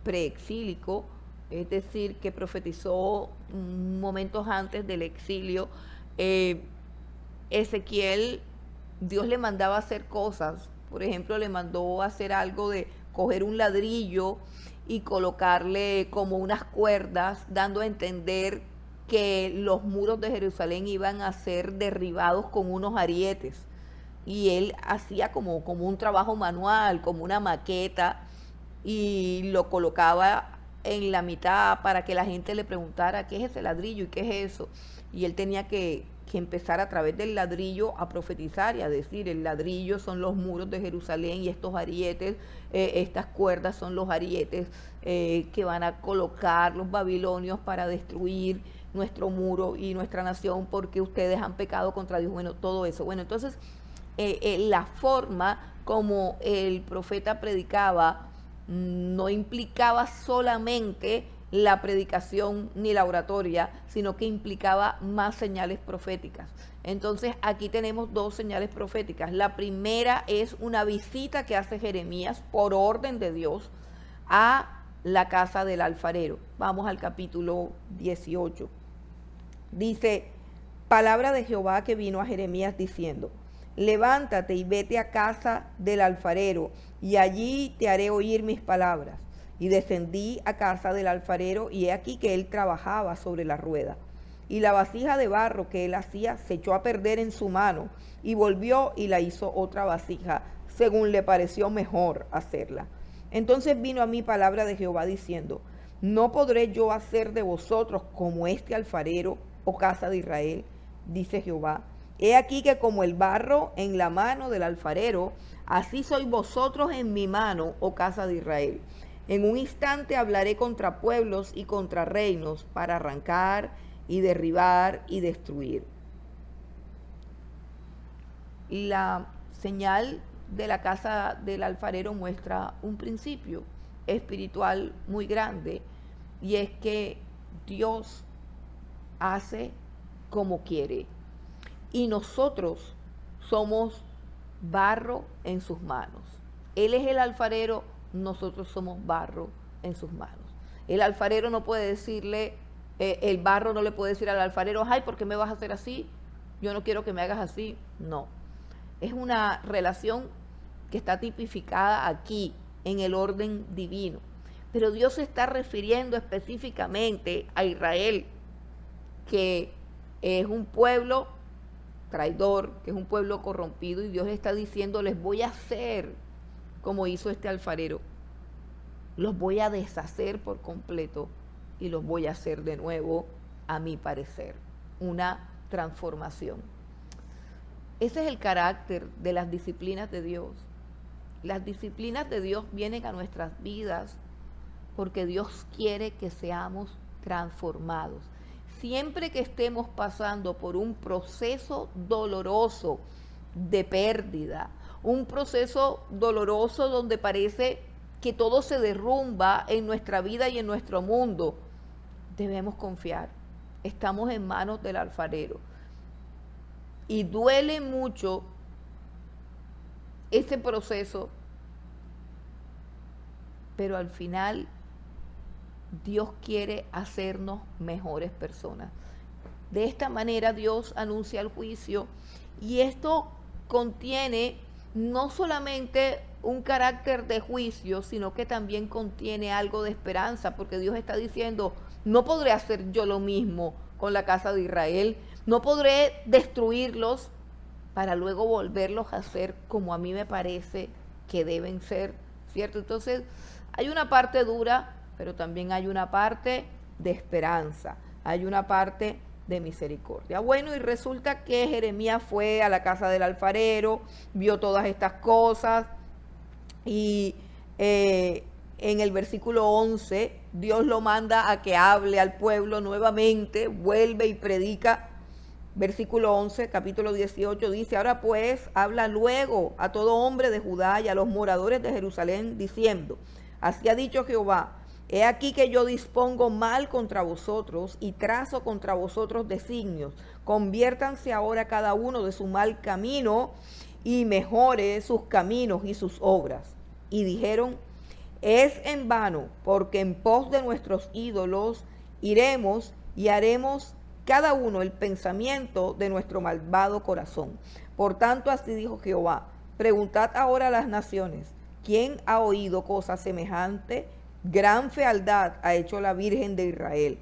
preexílico, es decir, que profetizó momentos antes del exilio. Ezequiel, Dios le mandaba a hacer cosas, por ejemplo, le mandó a hacer algo de coger un ladrillo y colocarle como unas cuerdas, dando a entender que los muros de Jerusalén iban a ser derribados con unos arietes. Y él hacía como un trabajo manual, como una maqueta, y lo colocaba en la mitad para que la gente le preguntara qué es ese ladrillo y qué es eso. Y él tenía que que empezar a través del ladrillo a profetizar y a decir, el ladrillo son los muros de Jerusalén y estos arietes, estas cuerdas son los arietes que van a colocar los babilonios para destruir nuestro muro y nuestra nación porque ustedes han pecado contra Dios. Bueno, todo eso. Bueno, entonces la forma como el profeta predicaba no implicaba solamente la predicación ni la oratoria, sino que implicaba más señales proféticas. Entonces aquí tenemos dos señales proféticas. La primera es una visita que hace Jeremías por orden de Dios a la casa del alfarero. Vamos al capítulo 18. Dice, palabra de Jehová que vino a Jeremías diciendo, levántate y vete a casa del alfarero, y allí te haré oír mis palabras. Y descendí a casa del alfarero, y he aquí que él trabajaba sobre la rueda. Y la vasija de barro que él hacía se echó a perder en su mano, y volvió y la hizo otra vasija, según le pareció mejor hacerla. Entonces vino a mí palabra de Jehová diciendo, ¿no podré yo hacer de vosotros como este alfarero, oh casa de Israel? Dice Jehová, he aquí que como el barro en la mano del alfarero, así sois vosotros en mi mano, oh casa de Israel. En un instante hablaré contra pueblos y contra reinos para arrancar y derribar y destruir. La señal de la casa del alfarero muestra un principio espiritual muy grande, y es que Dios hace como quiere y nosotros somos barro en sus manos. Él es el alfarero, nosotros somos barro en sus manos. El alfarero no puede decirle, el barro no le puede decir al alfarero, ay, ¿por qué me vas a hacer así? Yo no quiero que me hagas así. No, es una relación que está tipificada aquí en el orden divino. Pero Dios se está refiriendo específicamente a Israel, que es un pueblo traidor, que es un pueblo corrompido, y Dios está diciendo, les voy a hacer como hizo este alfarero. Los voy a deshacer por completo y los voy a hacer de nuevo, a mi parecer. Una transformación. Ese es el carácter de las disciplinas de Dios. Las disciplinas de Dios vienen a nuestras vidas porque Dios quiere que seamos transformados. Siempre que estemos pasando por un proceso doloroso de pérdida, un proceso doloroso donde parece que todo se derrumba en nuestra vida y en nuestro mundo, debemos confiar. Estamos en manos del alfarero. Y duele mucho ese proceso, pero al final Dios quiere hacernos mejores personas. De esta manera Dios anuncia el juicio, y esto contiene no solamente un carácter de juicio, sino que también contiene algo de esperanza, porque Dios está diciendo, no podré hacer yo lo mismo con la casa de Israel, no podré destruirlos para luego volverlos a hacer como a mí me parece que deben ser, ¿cierto? Entonces, hay una parte dura, pero también hay una parte de esperanza, hay una parte de misericordia. Bueno, y resulta que Jeremías fue a la casa del alfarero, vio todas estas cosas, y en el versículo 11, Dios lo manda a que hable al pueblo nuevamente, vuelve y predica. Versículo 11, capítulo 18, dice, ahora pues, habla luego a todo hombre de Judá y a los moradores de Jerusalén, diciendo, así ha dicho Jehová, he aquí que yo dispongo mal contra vosotros y trazo contra vosotros designios. Conviértanse ahora cada uno de su mal camino y mejore sus caminos y sus obras. Y dijeron, es en vano, porque en pos de nuestros ídolos iremos y haremos cada uno el pensamiento de nuestro malvado corazón. Por tanto, así dijo Jehová, preguntad ahora a las naciones, ¿quién ha oído cosa semejante? Gran fealdad ha hecho la Virgen de Israel.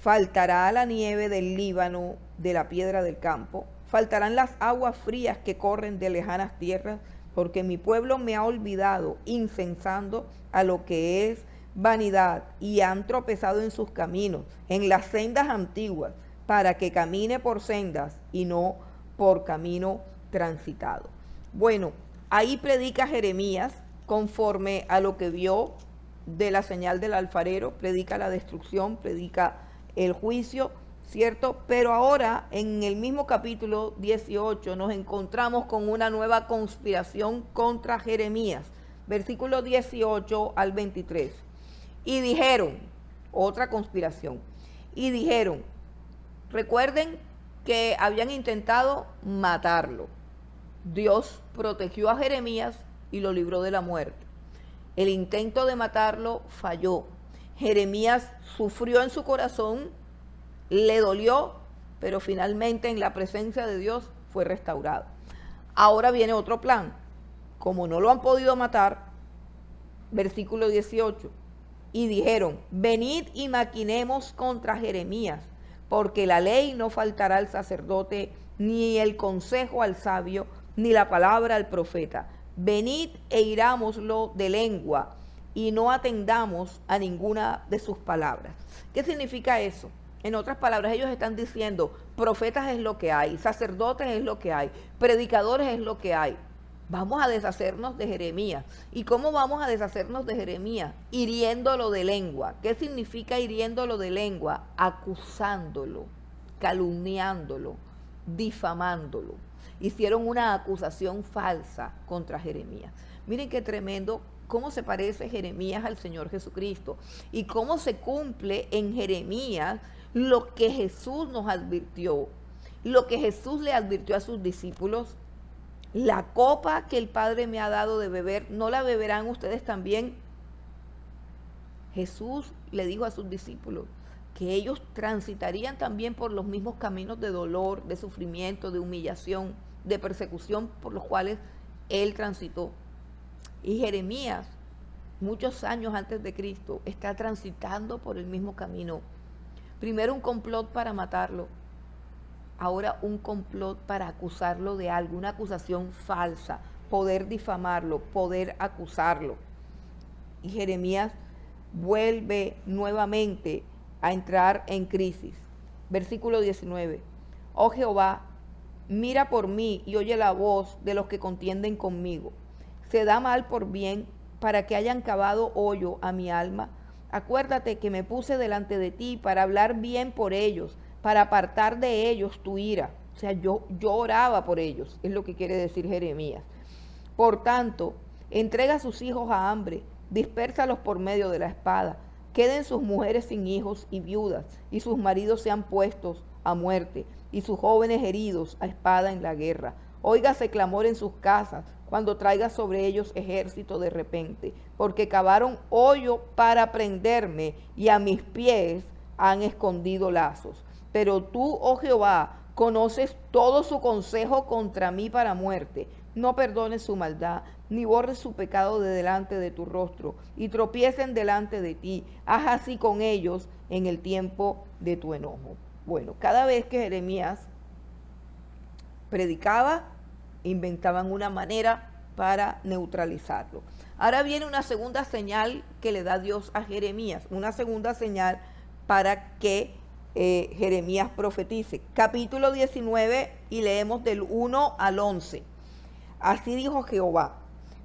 Faltará la nieve del Líbano, de la piedra del campo. Faltarán las aguas frías que corren de lejanas tierras, porque mi pueblo me ha olvidado, incensando a lo que es vanidad, y han tropezado en sus caminos, en las sendas antiguas. para que camine por sendas y no por camino transitado. Bueno, ahí predica Jeremías conforme a lo que vio de la señal del alfarero, predica la destrucción, predica el juicio, ¿cierto? Pero ahora en el mismo capítulo 18 nos encontramos con una nueva conspiración contra Jeremías, versículo 18 al 23. Y dijeron, otra conspiración, y dijeron, recuerden que habían intentado matarlo. Dios protegió a Jeremías y lo libró de la muerte. El intento de matarlo falló. Jeremías sufrió en su corazón, le dolió, pero finalmente en la presencia de Dios fue restaurado. Ahora viene otro plan. Como no lo han podido matar, versículo 18, y dijeron, venid y maquinemos contra Jeremías, porque la ley no faltará al sacerdote, ni el consejo al sabio, ni la palabra al profeta. Venid e irámoslo de lengua, y no atendamos a ninguna de sus palabras. ¿Qué significa eso? En otras palabras, ellos están diciendo, profetas es lo que hay, sacerdotes es lo que hay, predicadores es lo que hay. Vamos a deshacernos de Jeremías. ¿Y cómo vamos a deshacernos de Jeremías? Hiriéndolo de lengua. ¿Qué significa hiriéndolo de lengua? Acusándolo, calumniándolo, difamándolo. Hicieron una acusación falsa contra Jeremías. Miren qué tremendo cómo se parece Jeremías al Señor Jesucristo y cómo se cumple en Jeremías lo que Jesús nos advirtió, lo que Jesús le advirtió a sus discípulos. La copa que el Padre me ha dado de beber, ¿no la beberán ustedes también? Jesús le dijo a sus discípulos que ellos transitarían también por los mismos caminos de dolor, de sufrimiento, de humillación, de persecución por los cuales Él transitó. Y Jeremías, muchos años antes de Cristo, está transitando por el mismo camino. Primero un complot para matarlo, ahora un complot para acusarlo de algo, una acusación falsa, poder difamarlo, poder acusarlo. Y Jeremías vuelve nuevamente a entrar en crisis. Versículo 19. Oh Jehová, mira por mí y oye la voz de los que contienden conmigo. Se da mal por bien para que hayan cavado hoyo a mi alma. Acuérdate que me puse delante de ti para hablar bien por ellos, para apartar de ellos tu ira. O sea, yo oraba por ellos, es lo que quiere decir Jeremías. Por tanto, entrega a sus hijos a hambre, dispérsalos por medio de la espada. Queden sus mujeres sin hijos y viudas, y sus maridos sean puestos a muerte, y sus jóvenes heridos a espada en la guerra. Óigase clamor en sus casas, cuando traiga sobre ellos ejército de repente, porque cavaron hoyo para prenderme, y a mis pies han escondido lazos. Pero tú, oh Jehová, conoces todo su consejo contra mí para muerte. No perdones su maldad, ni borres su pecado de delante de tu rostro, y tropiecen delante de ti. Haz así con ellos en el tiempo de tu enojo. Bueno, cada vez que Jeremías predicaba, inventaban una manera para neutralizarlo. Ahora viene una segunda señal que le da Dios a Jeremías, una segunda señal para que Jeremías profetice. Capítulo 19 y leemos del 1 al 11. Así dijo Jehová,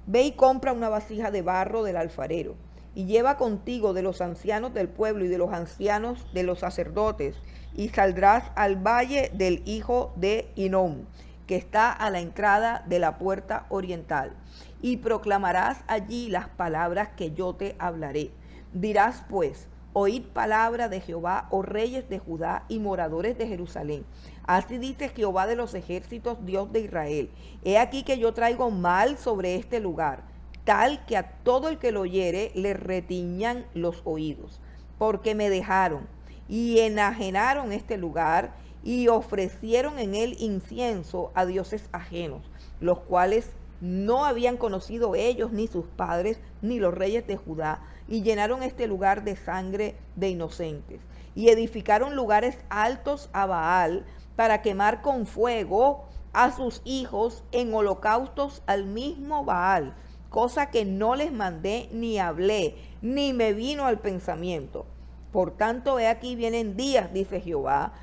ve y compra una vasija de barro del alfarero, y lleva contigo de los ancianos del pueblo y de los ancianos de los sacerdotes, y saldrás al valle del hijo de Hinnom, que está a la entrada de la puerta oriental, y proclamarás allí las palabras que yo te hablaré. Dirás pues, oíd palabra de Jehová, oh reyes de Judá y moradores de Jerusalén. Así dice Jehová de los ejércitos, Dios de Israel. He aquí que yo traigo mal sobre este lugar, tal que a todo el que lo oyere le retiñan los oídos, porque me dejaron y enajenaron este lugar y ofrecieron en él incienso a dioses ajenos, los cuales no habían conocido ellos, ni sus padres, ni los reyes de Judá, y llenaron este lugar de sangre de inocentes. Y edificaron lugares altos a Baal para quemar con fuego a sus hijos en holocaustos al mismo Baal, cosa que no les mandé ni hablé, ni me vino al pensamiento. Por tanto, he aquí vienen días, dice Jehová,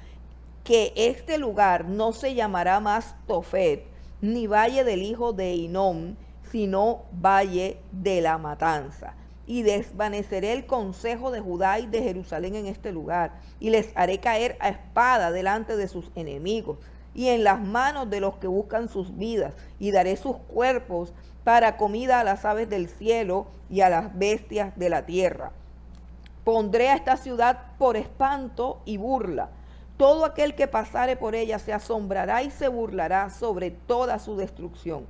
que este lugar no se llamará más Tofet, ni valle del hijo de Hinnom, sino valle de la matanza. Y desvaneceré el consejo de Judá y de Jerusalén en este lugar, y les haré caer a espada delante de sus enemigos, y en las manos de los que buscan sus vidas, y daré sus cuerpos para comida a las aves del cielo y a las bestias de la tierra. Pondré a esta ciudad por espanto y burla. Todo aquel que pasare por ella se asombrará y se burlará sobre toda su destrucción.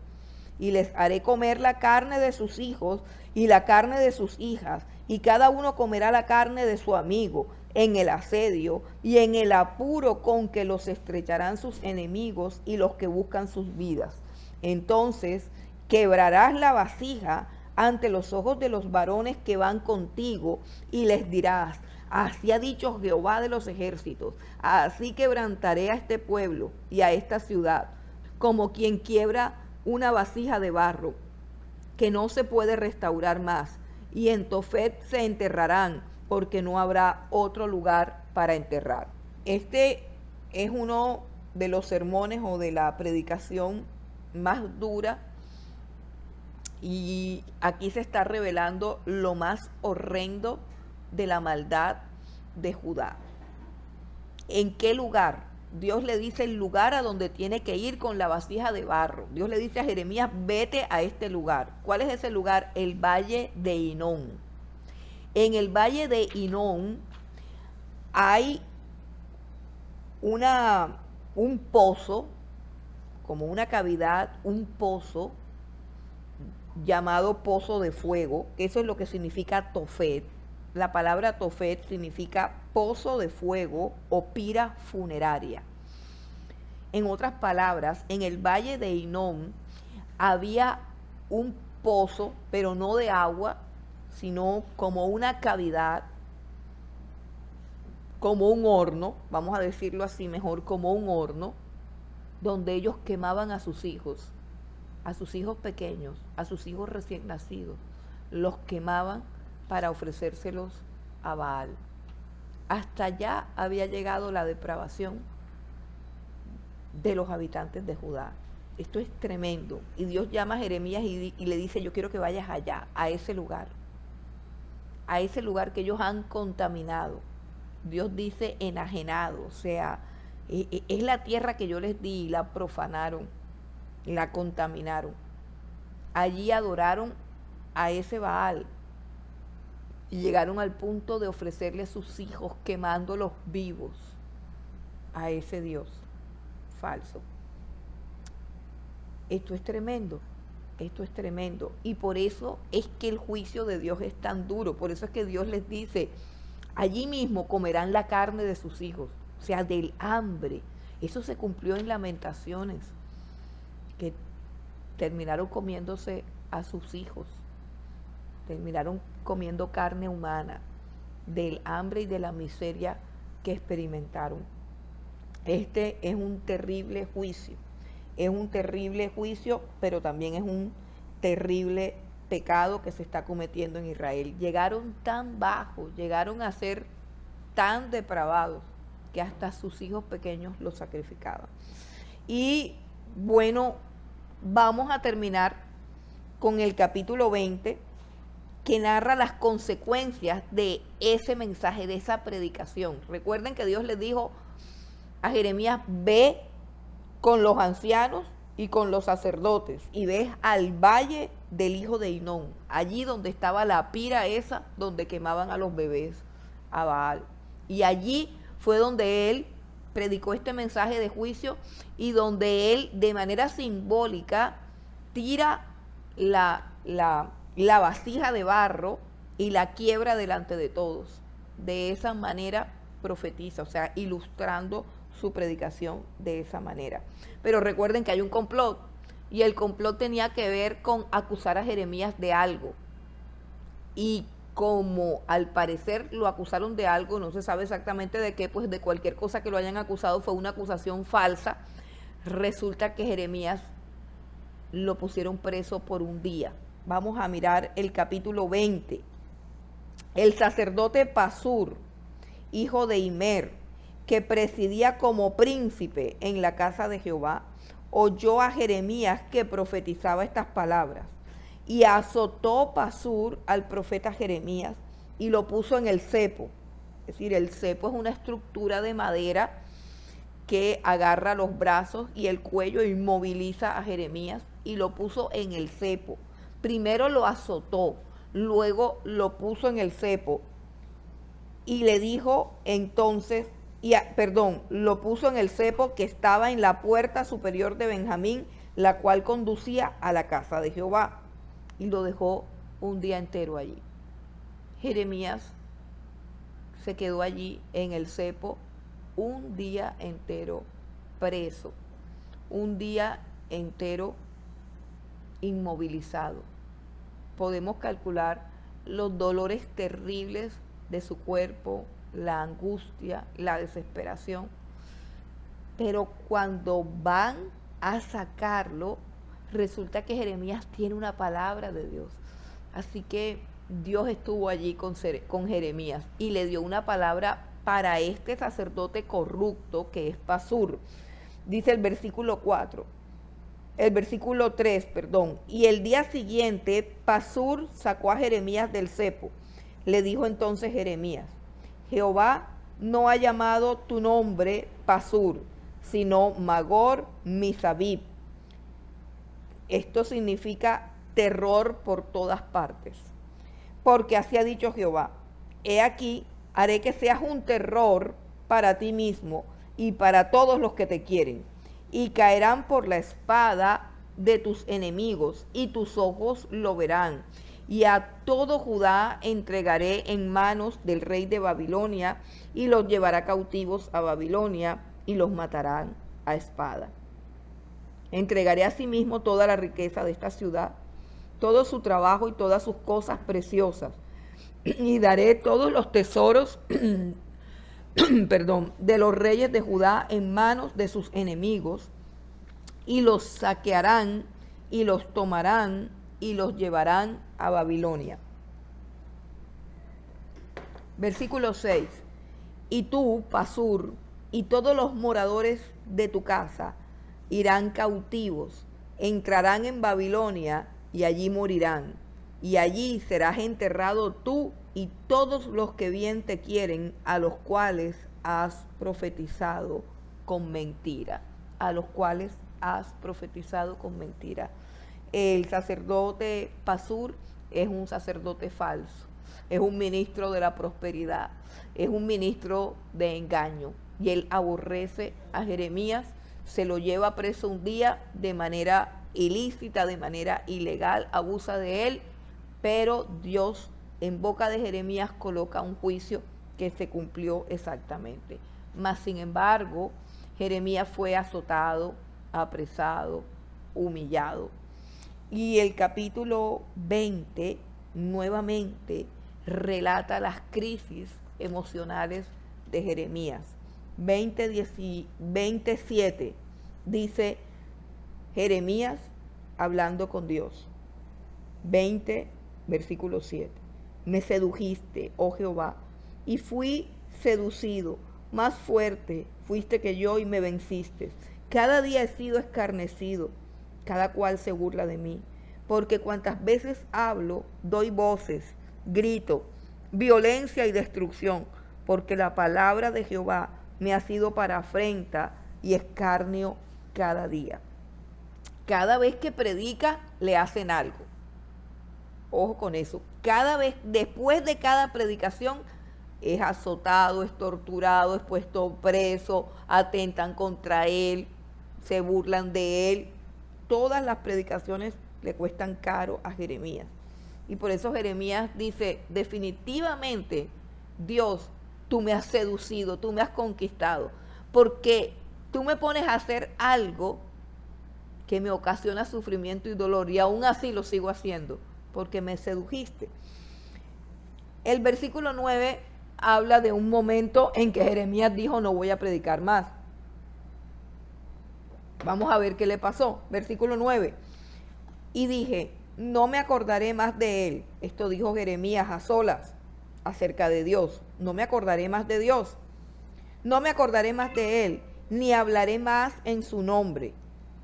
Y les haré comer la carne de sus hijos y la carne de sus hijas, y cada uno comerá la carne de su amigo en el asedio y en el apuro con que los estrecharán sus enemigos y los que buscan sus vidas. Entonces quebrarás la vasija ante los ojos de los varones que van contigo, y les dirás: así ha dicho Jehová de los ejércitos, así quebrantaré a este pueblo y a esta ciudad, como quien quiebra una vasija de barro, que no se puede restaurar más, y en Tofet se enterrarán, porque no habrá otro lugar para enterrar. Este es uno de los sermones o de la predicación más dura, y aquí se está revelando lo más horrendo de la maldad de Judá. ¿En qué lugar? Dios le dice el lugar a donde tiene que ir con la vasija de barro. Dios le dice a Jeremías: vete a este lugar. ¿Cuál es ese lugar? El valle de Hinnom. En el valle de Hinnom hay un pozo, como una cavidad, un pozo llamado pozo de fuego, que eso es lo que significa Tofet. La palabra Tofet significa pozo de fuego o pira funeraria. En otras palabras, en el valle de Hinnom había un pozo, pero no de agua, sino como una cavidad, como un horno, vamos a decirlo así mejor, como un horno, donde ellos quemaban a sus hijos pequeños, a sus hijos recién nacidos, los quemaban para ofrecérselos a Baal. Hasta allá había llegado la depravación de los habitantes de Judá. Esto es tremendo. Y Dios llama a Jeremías y le dice: yo quiero que vayas allá, a ese lugar que ellos han contaminado. Dios dice enajenado, o sea, es la tierra que yo les di, y la profanaron, la contaminaron. Allí adoraron a ese Baal y llegaron al punto de ofrecerle a sus hijos, quemándolos vivos, a ese Dios falso. Esto es tremendo, esto es tremendo. Y por eso es que el juicio de Dios es tan duro. Por eso es que Dios les dice: allí mismo comerán la carne de sus hijos, o sea, del hambre. Eso se cumplió en Lamentaciones, que terminaron comiéndose a sus hijos, terminaron comiendo carne humana, del hambre y de la miseria que experimentaron. Este es un terrible juicio, pero también es un terrible pecado que se está cometiendo en Israel. Llegaron tan bajos, llegaron a ser tan depravados, que hasta sus hijos pequeños los sacrificaban. Y bueno, vamos a terminar con el capítulo 20, que narra las consecuencias de ese mensaje, de esa predicación. Recuerden que Dios le dijo a Jeremías: ve con los ancianos y con los sacerdotes y ves al valle del hijo de Hinnom, allí donde estaba la pira esa donde quemaban a los bebés a Baal. Y allí fue donde él predicó este mensaje de juicio, y donde él de manera simbólica tira la vasija de barro y la quiebra delante de todos. De esa manera profetiza, o sea, ilustrando su predicación de esa manera. Pero recuerden que hay un complot, y el complot tenía que ver con acusar a Jeremías de algo. Y como al parecer lo acusaron de algo, no se sabe exactamente de qué, pues de cualquier cosa que lo hayan acusado fue una acusación falsa, resulta que Jeremías lo pusieron preso por un día. Vamos a mirar el capítulo 20. El sacerdote Pasur, hijo de Imer, que presidía como príncipe en la casa de Jehová, oyó a Jeremías que profetizaba estas palabras, y azotó Pasur al profeta Jeremías y lo puso en el cepo. Es decir, el cepo es una estructura de madera que agarra los brazos y el cuello, inmoviliza a Jeremías y lo puso en el cepo. Primero lo azotó, luego lo puso en el cepo y le dijo entonces, lo puso en el cepo que estaba en la puerta superior de Benjamín, la cual conducía a la casa de Jehová, y lo dejó un día entero allí. Jeremías se quedó allí en el cepo un día entero preso, un día entero inmovilizado. Podemos calcular los dolores terribles de su cuerpo, la angustia, la desesperación. Pero cuando van a sacarlo, resulta que Jeremías tiene una palabra de Dios. Así que Dios estuvo allí con Jeremías y le dio una palabra para este sacerdote corrupto que es Pasur. Dice el versículo 3, y el día siguiente Pasur sacó a Jeremías del cepo. Le dijo entonces Jeremías: Jehová no ha llamado tu nombre Pasur, sino Magor Misabib. Esto significa terror por todas partes. Porque así ha dicho Jehová: he aquí, haré que seas un terror para ti mismo y para todos los que te quieren, y caerán por la espada de tus enemigos, y tus ojos lo verán. Y a todo Judá entregaré en manos del rey de Babilonia, y los llevará cautivos a Babilonia, y los matarán a espada. Entregaré asimismo toda la riqueza de esta ciudad, todo su trabajo y todas sus cosas preciosas, y daré todos los tesoros de los reyes de Judá en manos de sus enemigos, y los saquearán, y los tomarán, y los llevarán a Babilonia. Versículo 6. Y tú, Pasur, y todos los moradores de tu casa irán cautivos, entrarán en Babilonia, y allí morirán. Y allí serás enterrado tú y todos los que bien te quieren, a los cuales has profetizado con mentira. A los cuales has profetizado con mentira. El sacerdote Pasur es un sacerdote falso, es un ministro de la prosperidad, es un ministro de engaño, y él aborrece a Jeremías, se lo lleva preso un día de manera ilícita, de manera ilegal, abusa de él, pero Dios en boca de Jeremías coloca un juicio que se cumplió exactamente. Mas sin embargo, Jeremías fue azotado, apresado, humillado. Y el capítulo 20 nuevamente relata las crisis emocionales de Jeremías. 27 dice Jeremías hablando con Dios. 20, versículo 7. Me sedujiste, oh Jehová, y fui seducido. Más fuerte fuiste que yo y me venciste. Cada día he sido escarnecido. Cada cual se burla de mí, porque cuantas veces hablo, doy voces, grito, violencia y destrucción, porque la palabra de Jehová me ha sido para afrenta y escarnio cada día. Cada vez que predica, le hacen algo. Ojo con eso. Cada vez, después de cada predicación, es azotado, es torturado, es puesto preso, atentan contra él, se burlan de él. Todas las predicaciones le cuestan caro a Jeremías. Y por eso Jeremías dice, definitivamente, Dios, tú me has seducido, tú me has conquistado, porque tú me pones a hacer algo que me ocasiona sufrimiento y dolor, y aún así lo sigo haciendo, porque me sedujiste. El versículo 9 habla de un momento en que Jeremías dijo, no voy a predicar más. Vamos a ver qué le pasó. Versículo 9. Y dije, no me acordaré más de él. Esto dijo Jeremías a solas acerca de Dios. No me acordaré más de Dios. No me acordaré más de él, ni hablaré más en su nombre.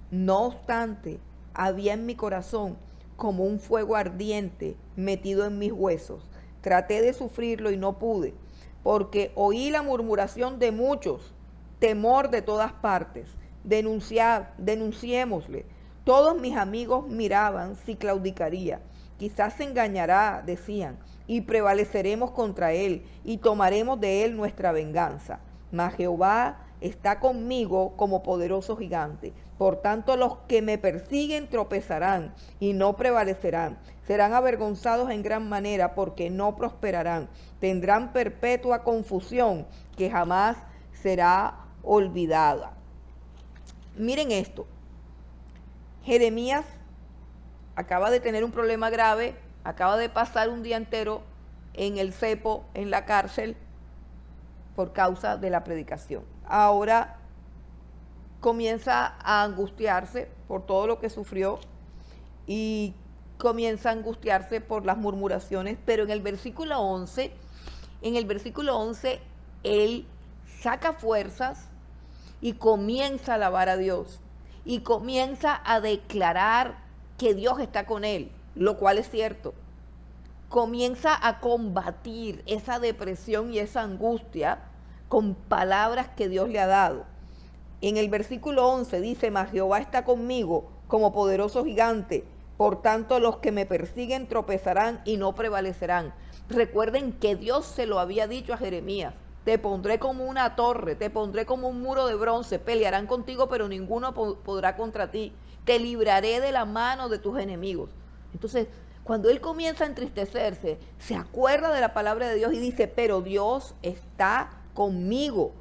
No obstante, había en mi corazón como un fuego ardiente metido en mis huesos. Traté de sufrirlo y no pude, porque oí la murmuración de muchos, temor de todas partes. Denunciémosle. Todos mis amigos miraban si claudicaría. Quizás se engañará, decían, y prevaleceremos contra él, y tomaremos de él nuestra venganza. Mas Jehová está conmigo como poderoso gigante. Por tanto, los que me persiguen tropezarán y no prevalecerán. Serán avergonzados en gran manera porque no prosperarán. Tendrán perpetua confusión que jamás será olvidada. Miren esto. Jeremías acaba de tener un problema grave, acaba de pasar un día entero en el cepo, en la cárcel, por causa de la predicación. Ahora comienza a angustiarse por todo lo que sufrió y comienza a angustiarse por las murmuraciones, pero en el versículo 11, él saca fuerzas y comienza a alabar a Dios y comienza a declarar que Dios está con él, lo cual es cierto. Comienza a combatir esa depresión y esa angustia con palabras que Dios le ha dado. En el versículo 11 dice, mas Jehová está conmigo como poderoso gigante, por tanto los que me persiguen tropezarán y no prevalecerán. Recuerden que Dios se lo había dicho a Jeremías, te pondré como una torre, te pondré como un muro de bronce, pelearán contigo pero ninguno podrá contra ti, te libraré de la mano de tus enemigos. Entonces, cuando él comienza a entristecerse, se acuerda de la palabra de Dios y dice, pero Dios está conmigo.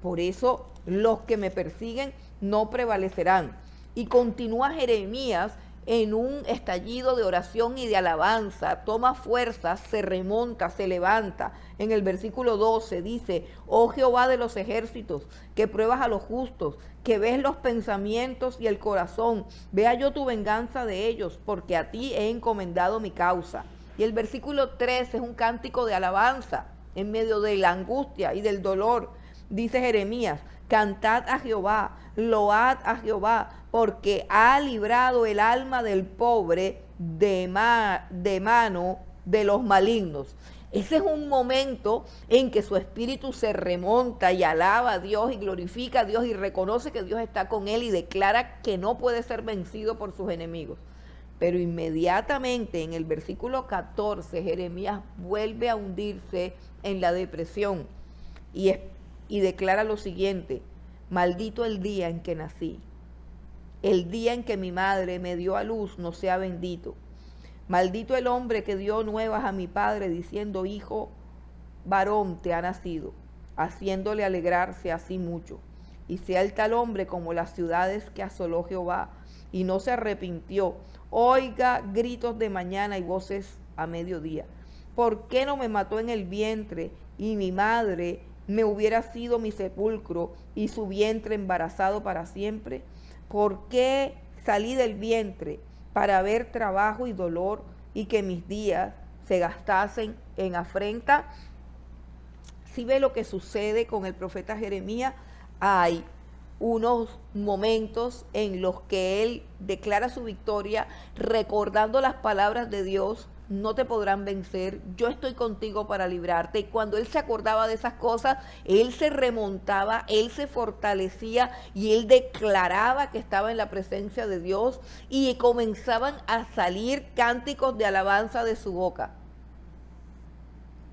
Por eso los que me persiguen no prevalecerán. Y continúa Jeremías en un estallido de oración y de alabanza, toma fuerzas, se remonta, se levanta. En el versículo 12 dice, oh Jehová de los ejércitos, que pruebas a los justos, que ves los pensamientos y el corazón, vea yo tu venganza de ellos, porque a ti he encomendado mi causa. Y el versículo 13 es un cántico de alabanza en medio de la angustia y del dolor. Dice Jeremías, cantad a Jehová, load a Jehová, porque ha librado el alma del pobre de mano de los malignos. Ese es un momento en que su espíritu se remonta y alaba a Dios y glorifica a Dios y reconoce que Dios está con él y declara que no puede ser vencido por sus enemigos. Pero inmediatamente en el versículo 14, Jeremías vuelve a hundirse en la depresión y declara lo siguiente, maldito el día en que nací. El día en que mi madre me dio a luz no sea bendito. Maldito el hombre que dio nuevas a mi padre diciendo, hijo varón te ha nacido, haciéndole alegrarse así mucho. Y sea el tal hombre como las ciudades que asoló Jehová, y no se arrepintió. Oiga gritos de mañana y voces a mediodía. ¿Por qué no me mató en el vientre y mi madre me hubiera sido mi sepulcro y su vientre embarazado para siempre? ¿Por qué salí del vientre para ver trabajo y dolor y que mis días se gastasen en afrenta? Si ve lo que sucede con el profeta Jeremías, hay unos momentos en los que él declara su victoria recordando las palabras de Dios, no te podrán vencer, yo estoy contigo para librarte. Y cuando él se acordaba de esas cosas, él se remontaba, él se fortalecía y él declaraba que estaba en la presencia de Dios y comenzaban a salir cánticos de alabanza de su boca.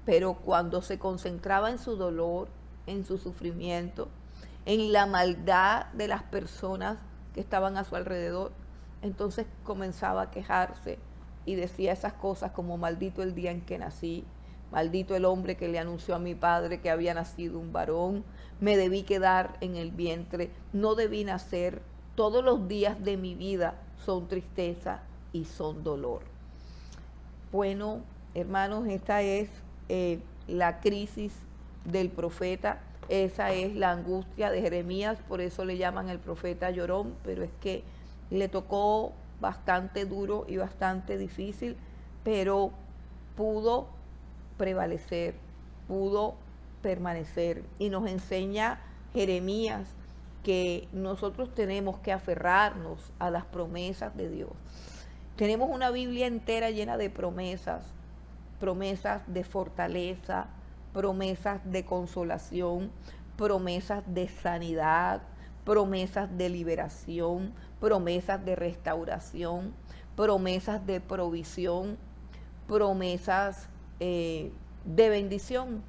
Pero cuando se concentraba en su dolor, en su sufrimiento, en la maldad de las personas que estaban a su alrededor, entonces comenzaba a quejarse y decía esas cosas como maldito el día en que nací, maldito el hombre que le anunció a mi padre que había nacido un varón, me debí quedar en el vientre, no debí nacer, todos los días de mi vida son tristeza y son dolor. Bueno, hermanos, esta es la crisis del profeta, esa es la angustia de Jeremías, por eso le llaman el profeta llorón, pero es que le tocó bastante duro y bastante difícil, pero pudo prevalecer, pudo permanecer. Y nos enseña Jeremías que nosotros tenemos que aferrarnos a las promesas de Dios. Tenemos una Biblia entera llena de promesas, promesas de fortaleza, promesas de consolación, promesas de sanidad, promesas de liberación, promesas de restauración, promesas de provisión, promesas de bendición,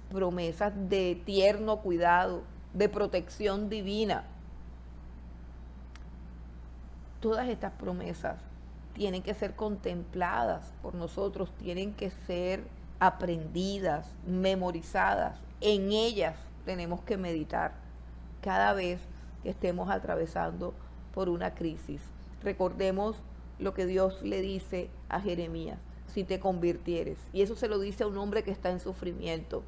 promesas de tierno cuidado, de protección divina. Todas estas promesas tienen que ser contempladas por nosotros, tienen que ser aprendidas, memorizadas. En ellas tenemos que meditar cada vez que estemos atravesando por una crisis. Recordemos lo que Dios le dice a Jeremías: si te convirtieres. Y eso se lo dice a un hombre que está en sufrimiento.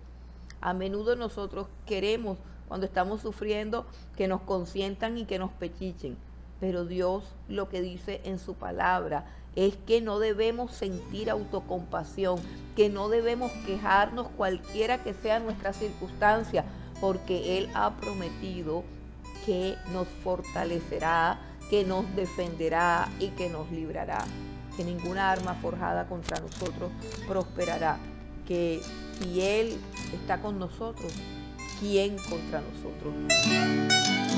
A menudo nosotros queremos, cuando estamos sufriendo, que nos consientan y que nos pechichen. Pero Dios lo que dice en su palabra es que no debemos sentir autocompasión, que no debemos quejarnos cualquiera que sea nuestra circunstancia, porque Él ha prometido que nos fortalecerá, que nos defenderá y que nos librará. Que ninguna arma forjada contra nosotros prosperará. Que si Él está con nosotros, ¿quién contra nosotros?